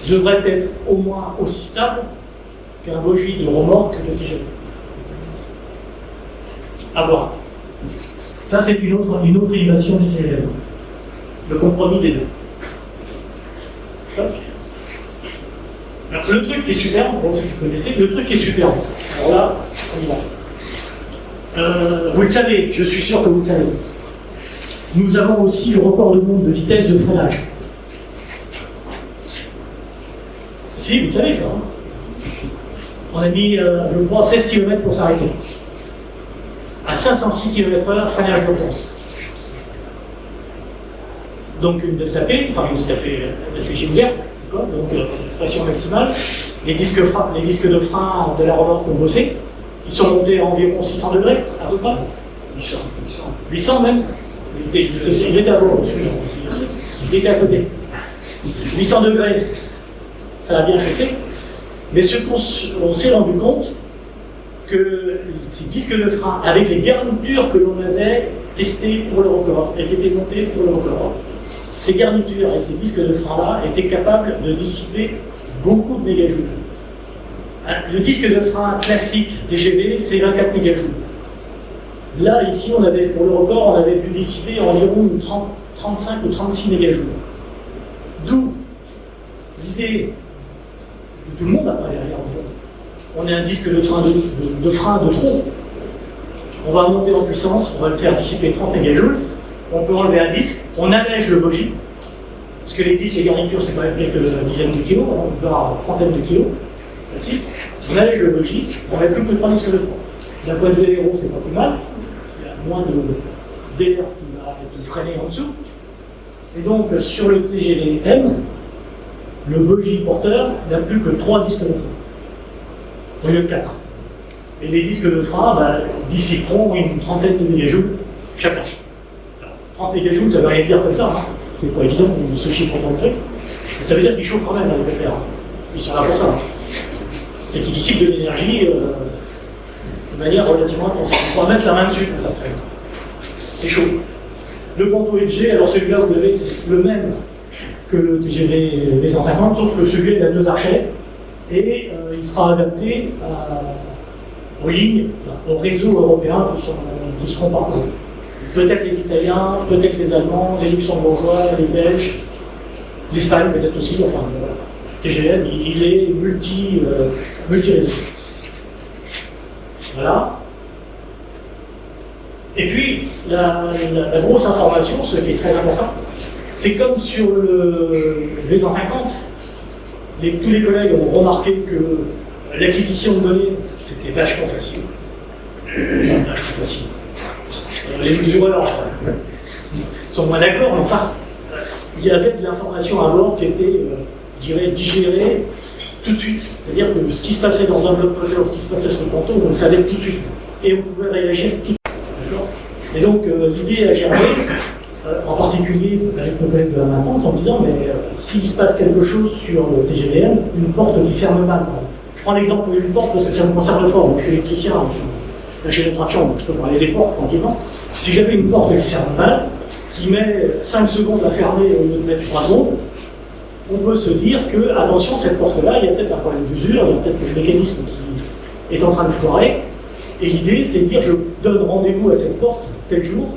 devrait être au moins aussi stable qu'un bogie de remorque de TGV. À voir. Ça, c'est une autre innovation du TGV. Le compromis des deux. Okay. Alors, le truc qui est super, bon, si vous connaissez, le truc qui est super. Alors là, on y va. Vous le savez, je suis sûr que vous le savez. Nous avons aussi le record du monde de vitesse de freinage. Si, vous le savez ça. Hein. On a mis, je crois, 16 km pour s'arrêter. À 506 km/h, freinage d'urgence. Donc une delta P, enfin une delta P, la CG ouverte, donc pression maximale. Les disques de frein de la remorque ont bossé. Ils sont montés à environ 600 degrés, à peu près. 800 même. Il était à vous, il était à côté. 800 degrés, ça a bien chauffé. Mais ce qu'on s'est rendu compte, que ces disques de frein, avec les garnitures que l'on avait testées pour le record, et qui étaient montées pour le record, ces garnitures et ces disques de frein-là étaient capables de dissiper beaucoup de mégajoules. Le disque de frein classique TGV, c'est 24 mégajoules. Là, ici, pour le record, on avait pu dissiper environ 35 ou 36 mégajoules. D'où l'idée de tout le monde après derrière. On a un disque de frein de trop. On va monter en puissance, on va le faire dissiper 30 mégajoules. On peut enlever un disque, on allège le bogie. Parce que les disques et garnitures, c'est quand même quelques dizaines de kilos, on peut avoir une trentaine de kilos. Facile. On allège le bogie, on met plus que 3 disques de frein. D'un point de vue aéro, c'est pas plus mal. Il y a moins d'air qui va être freiné en dessous. Et donc, sur le TGV M, le bogie porteur n'a plus que 3 disques de frein, au lieu de 4. Et les disques de frein dissiperont une trentaine de mégajoules chacun. Alors, 30 mégajoules, ça ne veut rien dire comme ça, hein. C'est pas évident de se chiffrer dans le truc. Mais ça veut dire qu'ils chauffent quand même avec le père. Ils sont là pour ça. C'est qu'ils dissipent de l'énergie de manière relativement intense. Il faut mettre la main dessus quand ça freine. C'est chaud. Le Ponto LG, alors celui-là, vous l'avez, c'est le même que le TGV B150, sauf que celui-là, il a 2 archets, et il sera adapté aux lignes, aux réseaux européens qui seront parcourus. Peut-être les Italiens, peut-être les Allemands, les Luxembourgeois, les Belges, l'Espagne peut-être aussi, enfin voilà. TGM, il est multi-réseau. Voilà. Et puis, la grosse information, ce qui est très important, c'est comme sur les ans 50, tous les collègues ont remarqué que l'acquisition de données, c'était vachement facile. Vachement facile. Les mesureurs sont moins d'accord, mais enfin, il y avait de l'information à bord qui était, je dirais, digérée tout de suite. C'est-à-dire que ce qui se passait dans un bloc projet, ce qui se passait sur le ponton, on le savait tout de suite. Et on pouvait réagir petit. D'accord ? Et donc, l'idée a germé, en particulier avec nos collègues de la maintenance, en disant, mais s'il se passe quelque chose sur le TGVM, une porte qui ferme mal. Je prends l'exemple d'une porte parce que ça me concerne fort. Donc, je suis électricien, j'ai une traction, donc je peux parler des portes tranquillement. Si j'avais une porte qui ferme mal, qui met 5 secondes à fermer au lieu de mettre 3 secondes, on peut se dire que, attention, cette porte-là, il y a peut-être un problème d'usure, il y a peut-être le mécanisme qui est en train de foirer. Et l'idée, c'est de dire, je donne rendez-vous à cette porte tel jour,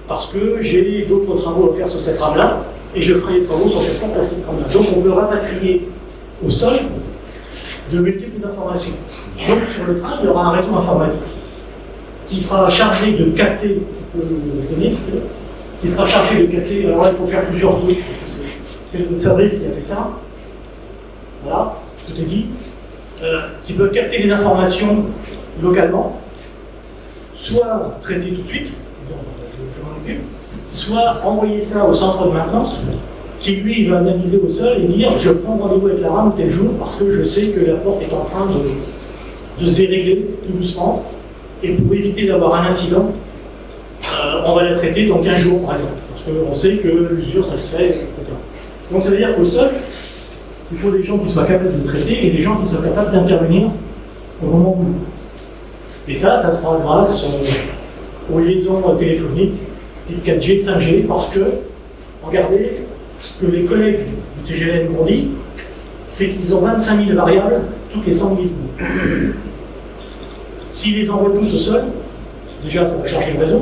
parce que j'ai d'autres travaux à faire sur cette rame-là, et je ferai les travaux sur cette porte à cette rame-là. Donc on peut rapatrier au sol de multiples informations. Donc sur le train, il y aura un réseau informatique qui sera chargé de capter, qui sera chargé de capter, alors là il faut faire plusieurs trucs, c'est le Fabrice qui a fait ça, voilà, tout est dit, qui peut capter les informations localement, soit traiter tout de suite, je m'en occupe, soit envoyer ça au centre de maintenance, qui lui va analyser au sol et dire je prends rendez-vous avec la rame tel jour parce que je sais que la porte est en train de se dérégler tout doucement, et pour éviter d'avoir un incident, on va la traiter dans 15 jours par exemple, parce qu'on sait que l'usure ça se fait, etc. Donc ça veut dire qu'au sol, il faut des gens qui soient capables de traiter et des gens qui soient capables d'intervenir au moment voulu. Et ça sera grâce aux liaisons téléphoniques type 4G, 5G, parce que, regardez, ce que les collègues du TGVM m'ont dit, c'est qu'ils ont 25 000 variables toutes les 100 millisecondes. S'ils les envoient tous au sol, déjà ça va charger le réseau,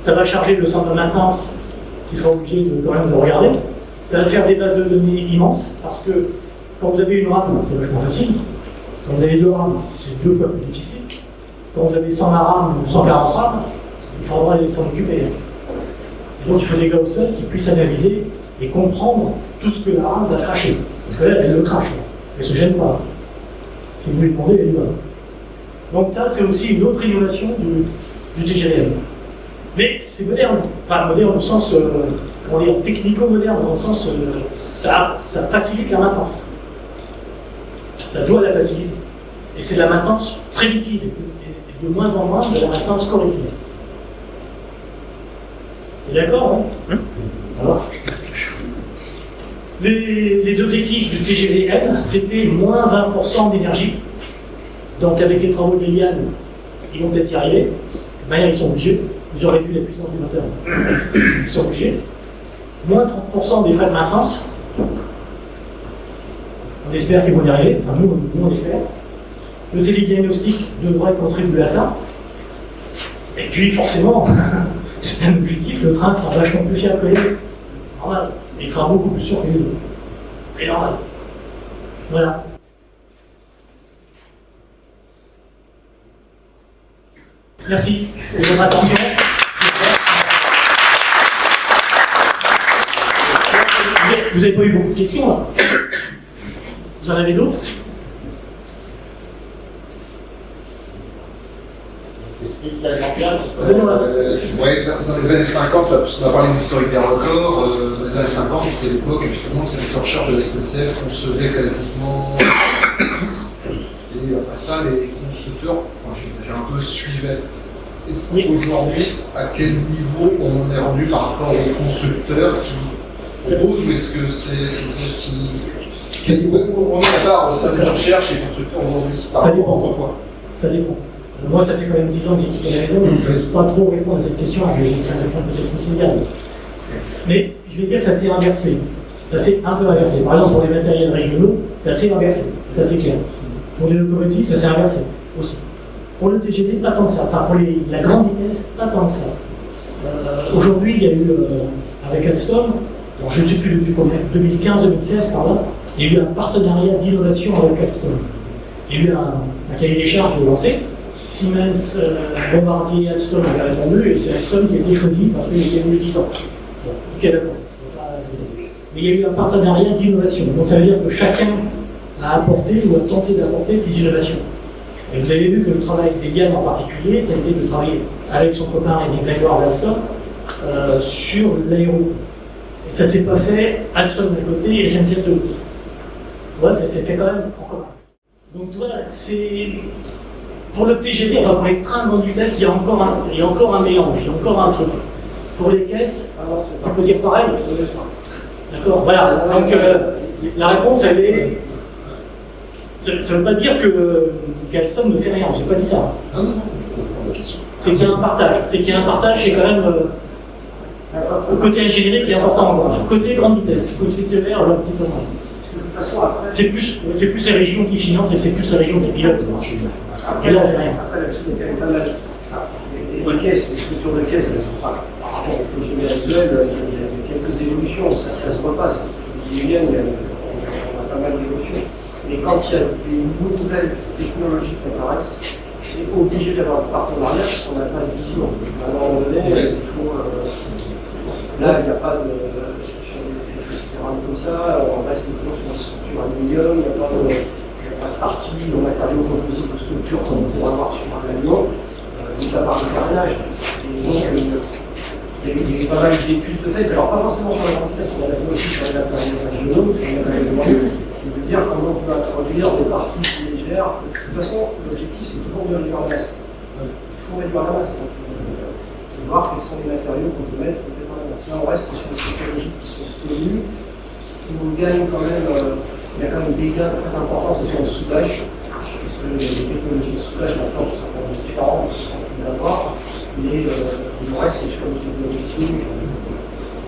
ça va charger le centre de maintenance qui sera obligé quand même de regarder, ça va faire des bases de données immenses, parce que quand vous avez une rame, c'est vachement facile, quand vous avez 2 rames, c'est 2 fois plus difficile. Quand vous avez 100 rames ou 140 rames, il faudra s'en occuper. Et donc il faut des gars au sol qui puissent analyser et comprendre tout ce que la rame va cracher. Parce que là, elle le crache. Elle ne se gêne pas. Si vous lui demandez, elle y va. Donc ça, c'est aussi une autre innovation du TGVM. Mais c'est moderne. Enfin, moderne au sens, comment dire, technico-moderne, dans le sens, ça facilite la maintenance. Ça doit la faciliter. Et c'est de la maintenance prédictive. De moins en moins de la maintenance corrective. Et d'accord, hein? Alors, les objectifs du TGVM, c'était moins 20% d'énergie. Donc avec les travaux de l'Iliane, ils vont peut-être y arriver. De manière, ils sont obligés. Ils auraient vu la puissance du moteur. Ils sont obligés. Moins 30% des frais de maintenance. On espère qu'ils vont y arriver. Enfin, nous on espère. Le télédiagnostic devrait contribuer à ça. Et puis, forcément, c'est un objectif, le train sera vachement plus fiable que les autres. Normal. Et il sera beaucoup plus sûr que les autres. Et normal. Voilà. Merci de votre attention. Vous n'avez pas eu beaucoup de questions, là? Vous en avez d'autres? Ouais, dans les années 50, on a parlé de l'historique des records. Dans les années 50, c'était l'époque, effectivement, c'est les recherches de la SNCF concevaient quasiment. Et après ça, les constructeurs, enfin, j'ai un peu suivaient. Est-ce qu'aujourd'hui, à quel niveau on est rendu par rapport aux constructeurs qui proposent, ou est-ce que c'est qui. On est à part ça de recherche et les constructeurs aujourd'hui par rapport à autrefois? Ça dépend. Moi, ça fait quand même 10 ans que j'ai quitté la maison, donc je ne peux pas trop répondre à cette question, ça répond peut-être aussi bien. Mais je vais dire que ça s'est inversé. Ça s'est un peu inversé. Par exemple, pour les matériels régionaux, ça s'est inversé. C'est assez clair. Pour les locomotives, ça s'est inversé aussi. Pour le TGV, pas tant que ça. Enfin, pour la grande vitesse, pas tant que ça. Aujourd'hui, il y a eu, avec Alstom, alors je ne sais plus depuis combien, 2015-2016 par là, il y a eu un partenariat d'innovation avec Alstom. Il y a eu un cahier des charges de lancer. Siemens, Bombardier, Alstom avaient répondu, et c'est Alstom qui a été choisi parce qu'il y a eu 10 ans. Bon, ok, d'accord. Mais il y a eu un partenariat d'innovation. Donc ça veut dire que chacun a apporté ou a tenté d'apporter ses innovations. Et vous avez vu que le travail d'Eliane en particulier, ça a été de travailler avec son copain Rémi Grégoire d'Alstom sur l'aéro. Et ça ne s'est pas fait Alstom d'un côté et SNCF de l'autre. Ouais, ça s'est fait quand même en commun. Donc tu vois, c'est... Pour le TGV, enfin pour les trains à grande vitesse, il y a encore un mélange, il y a encore un truc. Pour les caisses, on peut dire pareil. D'accord, voilà. Donc la réponse, elle est... Ça ne veut pas dire qu'Alstom ne fait rien, je n'ai pas dit ça. Non, c'est pas la question. C'est qu'il y a un partage. C'est qu'il y a un partage, c'est quand même le côté ingénierie qui est important. Côté grande vitesse, côté TER, un petit peu moins. De toute façon, après, C'est plus les régions qui financent et c'est plus les régions qui pilotent. Et là, on fait rien. après là-dessus, il y a quand même pas mal. Les caisses, les structures de caisses, elles sont pas. Par rapport au TGV actuel, il y a quelques évolutions, ça se voit pas. On a pas mal d'évolutions. Mais quand il y a des nouvelles technologies qui apparaissent, c'est obligé d'avoir un partenariat parce qu'on n'a pas de vision. À un moment donné, il faut. Là, il n'y a pas de. Sur des rames comme ça, on reste toujours sur une structure aluminium, il n'y a pas de partie de matériaux composites de structure comme on pourrait avoir sur un avion, mais ça part de carnage. Et donc, il y a pas mal d'études de fait, alors pas forcément sur la grande vitesse, on a fait aussi sur les matériaux régionaux, sur les matériaux moyens, qui veut dire comment on peut introduire des parties plus légères. De toute façon, l'objectif c'est toujours de réduire la masse. Il faut réduire la masse. C'est voir quels sont les matériaux qu'on peut mettre pour réduire la masse. Là, on reste sur des technologies qui sont connues, où on gagne quand même, il y a quand même des gains très importants sur le soudage, parce que les technologies de soudage maintenant sont vraiment différentes, on peut l'avoir, mais il reste sur les technologies.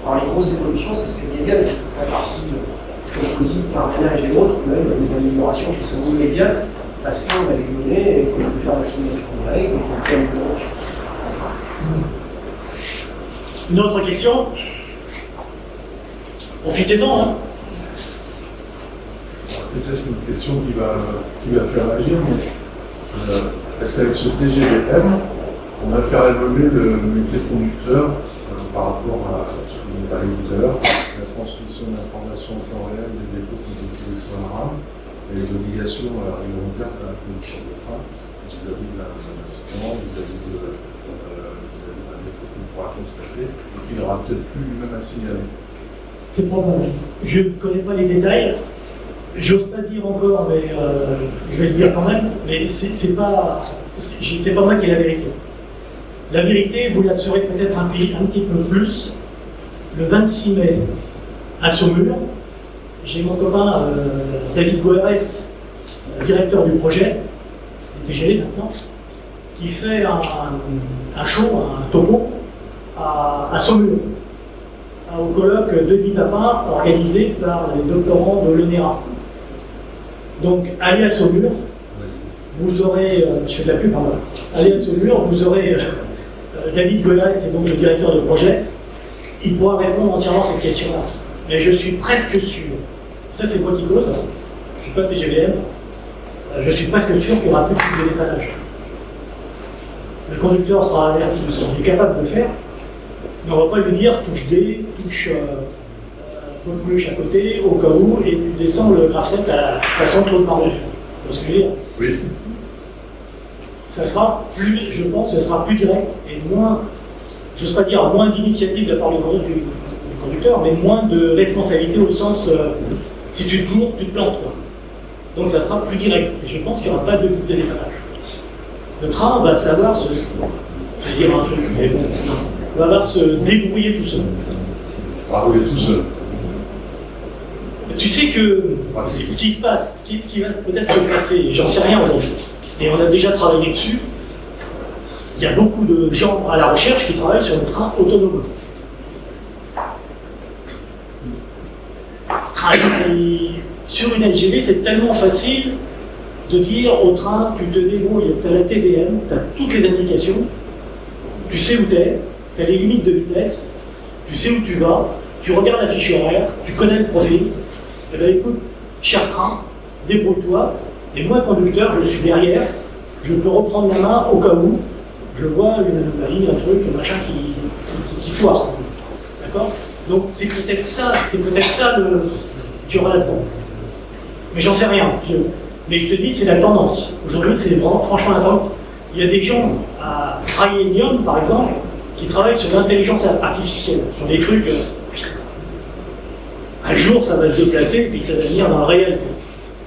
Alors les grosses évolutions, c'est ce que dit Eliane, c'est la partie composite, carénage et autres, mais il y a des améliorations qui sont immédiates, parce qu'on a les données et qu'on peut faire la simulation de règles, et qu'on peut améliorer. Une autre question? Profitez-en, hein. Peut-être une question qui va faire agir, mais est-ce qu'avec ce TGVM, on va faire évoluer le métier de conducteur par rapport à ce que vous parliez tout à l'heure, la transmission d'informations en temps réel, des défauts qu'on peut trouver sur la rame, et les obligations réglementaires de la conduction de train vis-à-vis d'un accident, vis-à-vis d'un défaut qu'on pourra constater, et qu'il n'aura peut-être plus lui-même à signaler. C'est probable. Je ne connais pas les détails. J'ose pas dire encore, mais je vais le dire quand même. Mais c'est pas moi qui ai la vérité. La vérité, vous la saurez peut-être un petit peu plus le 26 mai à Saumur. J'ai mon copain David Goerès, directeur du projet, du TGV maintenant, qui fait un show, un topo à Saumur, au colloque Denis Papin, organisé par les doctorants de l'ENERA. Donc, allez à Saumur, vous aurez, je fais de la pub, pardon, allez à Saumur, vous aurez David Goerès, qui est donc le directeur de projet, il pourra répondre entièrement à cette question-là. Mais je suis presque sûr, ça c'est moi qui cause, je ne suis pas TGVM, je suis presque sûr qu'il n'y aura plus de dépannage. Le conducteur sera averti de ce qu'il est capable de faire, mais on ne va pas lui dire touche D, touche coqueluche à côté, au cas où, et tu descends le graph-set à façon trop de par-dessus. Vous voyez ce que je veux dire? Oui. Ça sera plus, je pense, ce sera plus direct et moins, je n'ose pas dire moins d'initiative de la part du conducteur, mais moins de responsabilité au sens si tu te cours, tu te plantes. Quoi. Donc ça sera plus direct. Et je pense qu'il n'y aura pas de dépannage. Le train va savoir se. Je vais dire un truc, mais bon, va savoir se débrouiller tout seul. Rouler tout seul. Tu sais que ce qui se passe, ce qui va peut-être se passer, j'en sais rien aujourd'hui, et on a déjà travaillé dessus, il y a beaucoup de gens à la recherche qui travaillent sur le train autonome. Sur une LGV, c'est tellement facile de dire au train, tu te débrouilles, tu as la TVM, tu as toutes les indications, tu sais où tu es, tu as les limites de vitesse, tu sais où tu vas, tu regardes la fiche horaire, tu connais le profil. Eh bien écoute, cher train, débrouille-toi, et moi conducteur, je suis derrière, je peux reprendre la main au cas où je vois une anomalie, un truc, un machin qui foire. D'accord? Donc c'est peut-être ça qu'il y aura là-dedans. Mais j'en sais rien. Mais je te dis, c'est la tendance. Aujourd'hui, c'est vraiment franchement la tendance. Il y a des gens à Rayenium, par exemple, qui travaillent sur l'intelligence artificielle, sur des trucs. Un jour, ça va se déplacer, puis ça va venir dans le réel.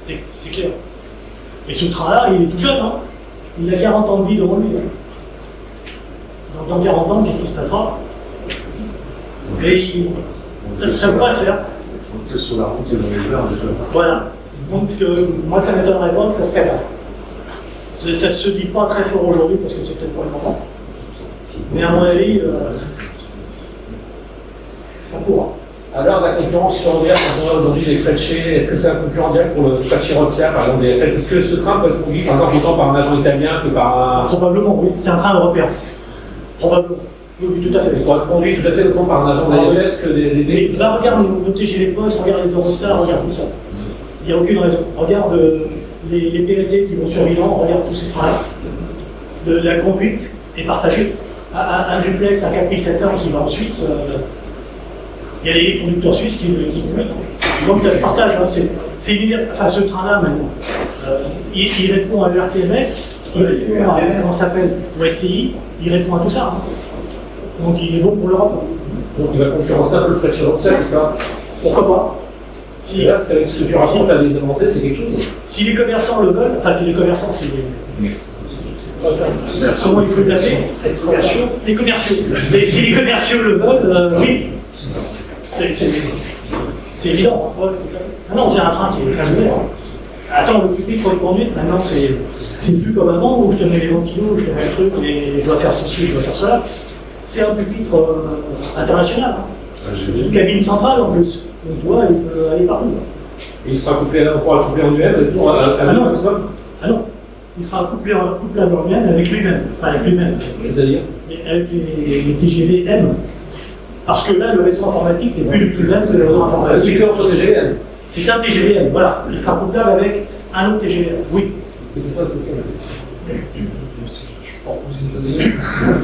C'est clair. Et ce train-là, il est tout jeune, hein. Il a 40 ans de vie devant lui. Dans 40 ans, qu'est-ce qui se passera? Et ça ne peut pas se faire. On le fait sur la route et dans les airs déjà. Voilà. Donc, parce que moi, ça ne m'étonnerait pas que ça se perd. Ça ne se dit pas très fort aujourd'hui, parce que c'est peut-être pas le moment. Mais à mon avis, ça pourra. Alors, la concurrence ferroviaire, quand on a aujourd'hui les fletchés, est-ce que c'est un concurrent direct pour le Frecciarozia, par exemple, des FS? Est-ce que ce train peut être conduit, par exemple, autant par un agent italien que par un... Probablement, oui. C'est un train européen. Probablement. Oui, tout à fait. Il pourrait être conduit tout à fait autant par un agent des FS que des... Là, regarde nos TGV Post, regarde les Eurostars, regarde tout ça. Il n'y a aucune raison. Regarde les PLT qui vont sur Milan, regarde tous ces trains-là. La conduite est partagée. Un duplex à 4700 qui va en Suisse, il y a les conducteurs suisses qui conduisent. Donc ça se partage. Hein. Enfin, ce train-là, maintenant, il répond à l'ERTMS, il répond à, comment ça s'appelle, au STI, il répond à tout ça. Hein. Donc il est bon pour l'Europe. Donc il va concurrencer un peu le Frecciarozia, pourquoi pas? Si là, ce que tu racontes à des avancées, c'est quelque chose. Si les commerçants le veulent, enfin si les commerçants, comment il faut les appeler? Les commerciaux. Et si les commerciaux le veulent, oui. C'est évident. Ouais. Ah non, c'est un train qui est très ouvert. Attends, le public pour les conduite, maintenant c'est plus comme avant où je te mets les 20 kilos, où je te mets le truc, et je dois faire ceci, je dois faire cela. C'est un pupitre international. Hein. Une cabine centrale en plus. Donc tu vois, il peut aller partout. Et il sera couplé, on pourra le coupler en lui-même pour un maximum? Ah non, il sera couplé à lui-même avec lui-même. Enfin, avec lui-même. C'est-à-dire? Avec les TGV M. Parce que là, le réseau informatique n'est plus le plus vaste que le réseau informatique. C'est que entre TGVM. C'est un TGVM, voilà. Il sera couplable avec un autre TGVM, oui. C'est ça, c'est ça.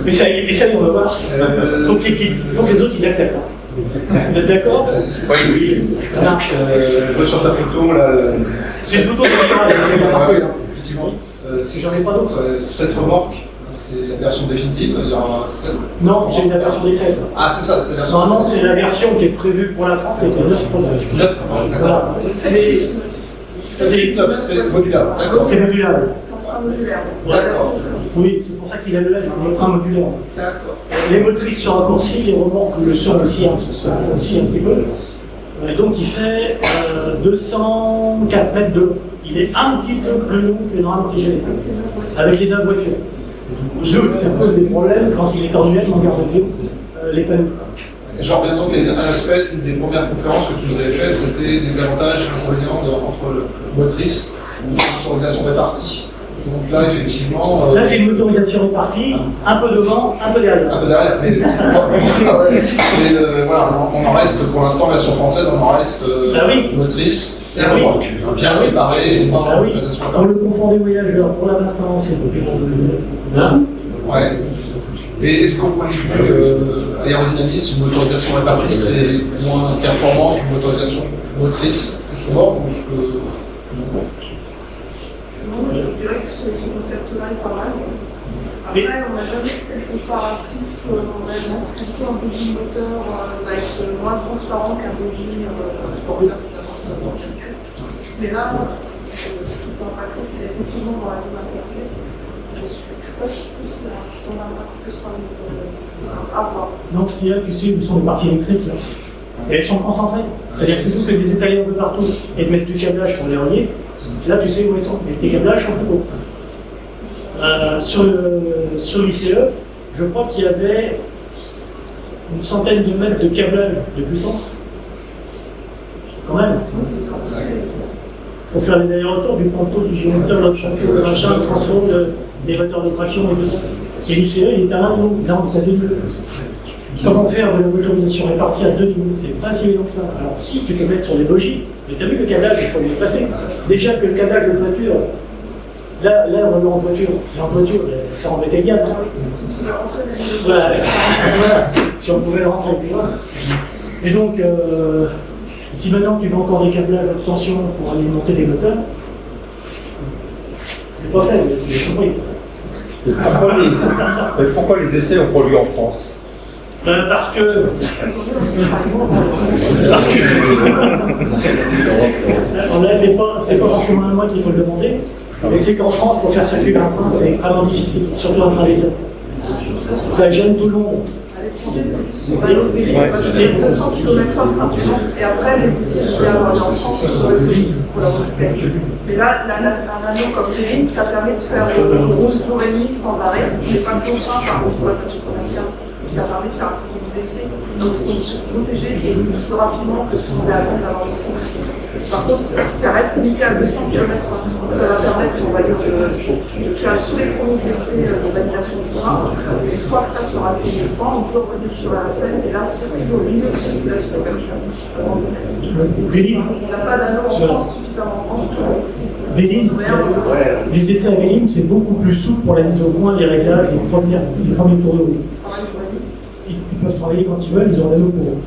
Mais ça, on va voir. Il faut que les autres ils acceptent. Vous êtes d'accord? Oui. Ça marche. Je vois sur ta photo là. C'est une photo de la Effectivement. J'en ai pas d'autres. Cette remorque, c'est la version définitive. Il y aura 7. Non, c'est la version d'essai, ça. Ah, c'est ça, c'est la version. Normalement, c'est la version qui est prévue pour la France, c'est 9 prototypes. 9, Voilà. c'est modulable. D'accord. C'est modulable. D'accord. Oui, c'est pour ça qu'il a le live, un train modulaire. D'accord. Les motrices se raccourcissent, les remorques le sont aussi un petit peu. Et donc il fait 204 mètres de long. Il est un petit peu plus long que le normal TGV, avec les 9 voitures. Ça pose des problèmes quand il est en UM en garde de Dieu, les panneaux. Genre, bien sûr, un aspect, une des premières conférences que tu nous avais faites, c'était des avantages et inconvénients entre le motrice ou l'autorisation répartie. Donc là, effectivement. Là, c'est une motorisation répartie, un peu devant, un peu derrière. Un peu derrière, mais, voilà, on en reste, pour l'instant, version française, on en reste motrice et remorque. Bien séparé. On le confond des voyageurs pour la maintenance et pour ouais. Et est-ce qu'au point de vue aérodynamisme, une motorisation répartie, c'est moins performant qu'une motorisation motrice, plus remorque ou ce que. Je dirais que ce concept-là est pas mal. Après, on n'a jamais fait le comparatif vraiment, parce que du coup, un bougie moteur va être moins transparent qu'un bougie porteur finalement. Mais là, ce qui peut impacter, c'est les équipements dans la zone interface. Je ne suis pas sûre que c'est un impact que ça à voir. Donc, ce qu'il y a, tu sais, où sont les parties électriques là. Et elles sont concentrées. C'est-à-dire que plutôt que de les étaler un peu partout et de mettre du câblage pour les relier, là, tu sais où elles sont. Et tes câblages sont plus hauts. Sur l'ICE, je crois qu'il y avait une centaine de mètres de câblage de puissance. Quand même. Pour faire les allers-retours du ponto, du géomoteur, de champion, de machin, de transfo, des moteurs de traction et tout ça. Et l'ICE, il est à l'un niveau. Là, on est à 2 niveaux. Comment faire de la motorisation répartie à 2 niveaux? C'est pas si évident que ça. Alors, si tu peux mettre sur les bogies, mais tu as vu le câblage, il faut les passer. Déjà que le câblage de toiture, Là, on va en voiture. Et en voiture, ça embêtait bien. Voilà. Si on pouvait rentrer plus loin. Et donc, si maintenant tu veux encore des câblages de tension pour alimenter des moteurs, c'est pas fait, j'ai compris. Pourquoi les essais ont produit en France? Parce que alors là, c'est pas forcément à moi qu'il faut le demander, mais c'est qu'en France, pour faire circuler un train, c'est extrêmement difficile, surtout un train d'essai. Ça gêne tout le monde. C'est 200 km/h simplement, et après, les essais qu'il y a en France sur le pays pour la route. Mais là, un avion comme Véline, ça permet de faire une route jour et nuit sans arrêt. C'est pas le contraint par l'exploitation commerciale. Ça permet de faire un certain nombre d'essais dans des conditions protégées et plus rapidement que ce qu'on avait avant d'avoir le site. Par contre, ça reste limité à 200 km/h. Donc ça va permettre, on va dire, de faire tous les premiers essais de validation du train. Une fois que ça sera été le point, on peut revenir sur la FN et là, circuler au milieu de circulation commerciale. On n'a pas d'avion en France suffisamment grand pour les essais. Les essais à Véline, c'est beaucoup plus souple pour la mise au point des réglages, les premiers tours de roue. Ils peuvent travailler quand ils veulent, ils ont un pour eux.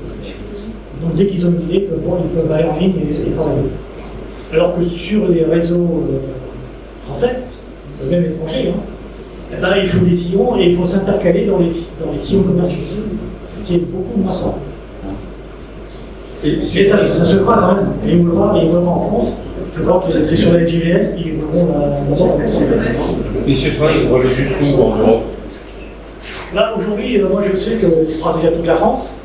Donc dès qu'ils ont une idée, ils peuvent aller en ligne et travailler. Alors que sur les réseaux français, même étrangers, eh ben, il faut des sillons et il faut s'intercaler dans les sillons commerciaux. Ce qui est beaucoup moins simple. Et ça se fera quand même. Et ils voudront en France. Je crois que c'est sur la JVS qui voudront la. Et ce train, il va aller jusqu'où en Europe? Là, aujourd'hui, moi je sais qu'il fera déjà toute la France.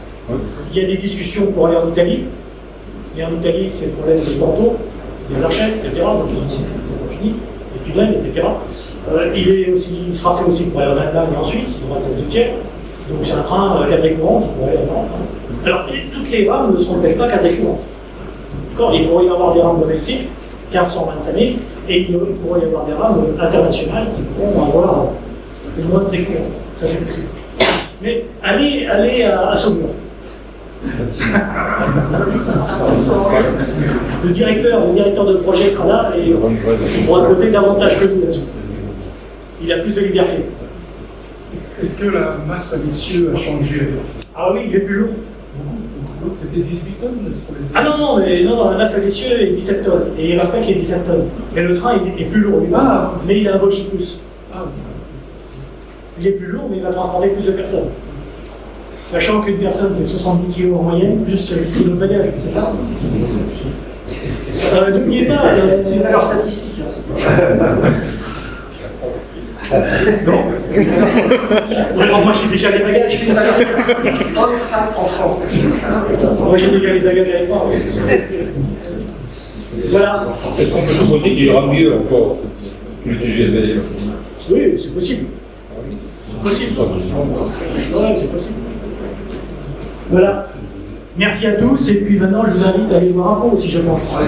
Il y a des discussions pour aller en Italie. Et en Italie, c'est le problème des manteaux, des archets, etc. Donc ils ont fini, des tunnels, etc. Il sera fait aussi pour aller en Allemagne et en Suisse, il y aura 16 de tiers. Donc c'est un train quadricourant qui pourrait aller en Allemagne. Alors, toutes les rames ne seront peut-être pas quadricourantes. Il pourrait y avoir des rames domestiques, 1525 000, et il pourrait y avoir des rames internationales qui pourront avoir une moins tricourantes. Ça, c'est possible. Mais allez à Saumur. Le directeur de projet sera là et il pourra poser davantage que vous là-dessus. Il a plus de liberté. Est-ce que la masse à l'essieu a changé avec ça? Ah oui, il est plus lourd. L'autre c'était 18 tonnes sur les... Ah non, la masse à l'essieu est 17 tonnes. Et il respecte les 17 tonnes. Mais le train est plus lourd, lui. Mais il a un bogie plus. Il est plus lourd, mais il va transporter plus de personnes. Sachant qu'une personne, c'est 70 kg en moyenne, plus 10 kg de bagages, c'est ça? N'oubliez pas... C'est une valeur statistique. Non. Moi, j'ai déjà les bagages. C'est une valeur statistique. Homme, femme, enfant. Moi, j'ai déjà les bagages avec moi. Voilà. Est-ce qu'on peut supposer qu'il ira mieux encore que le TGV? Oui, c'est possible. Ouais, c'est possible. Voilà. Merci à tous, et puis maintenant je vous invite à aller voir un peu aussi, je pense.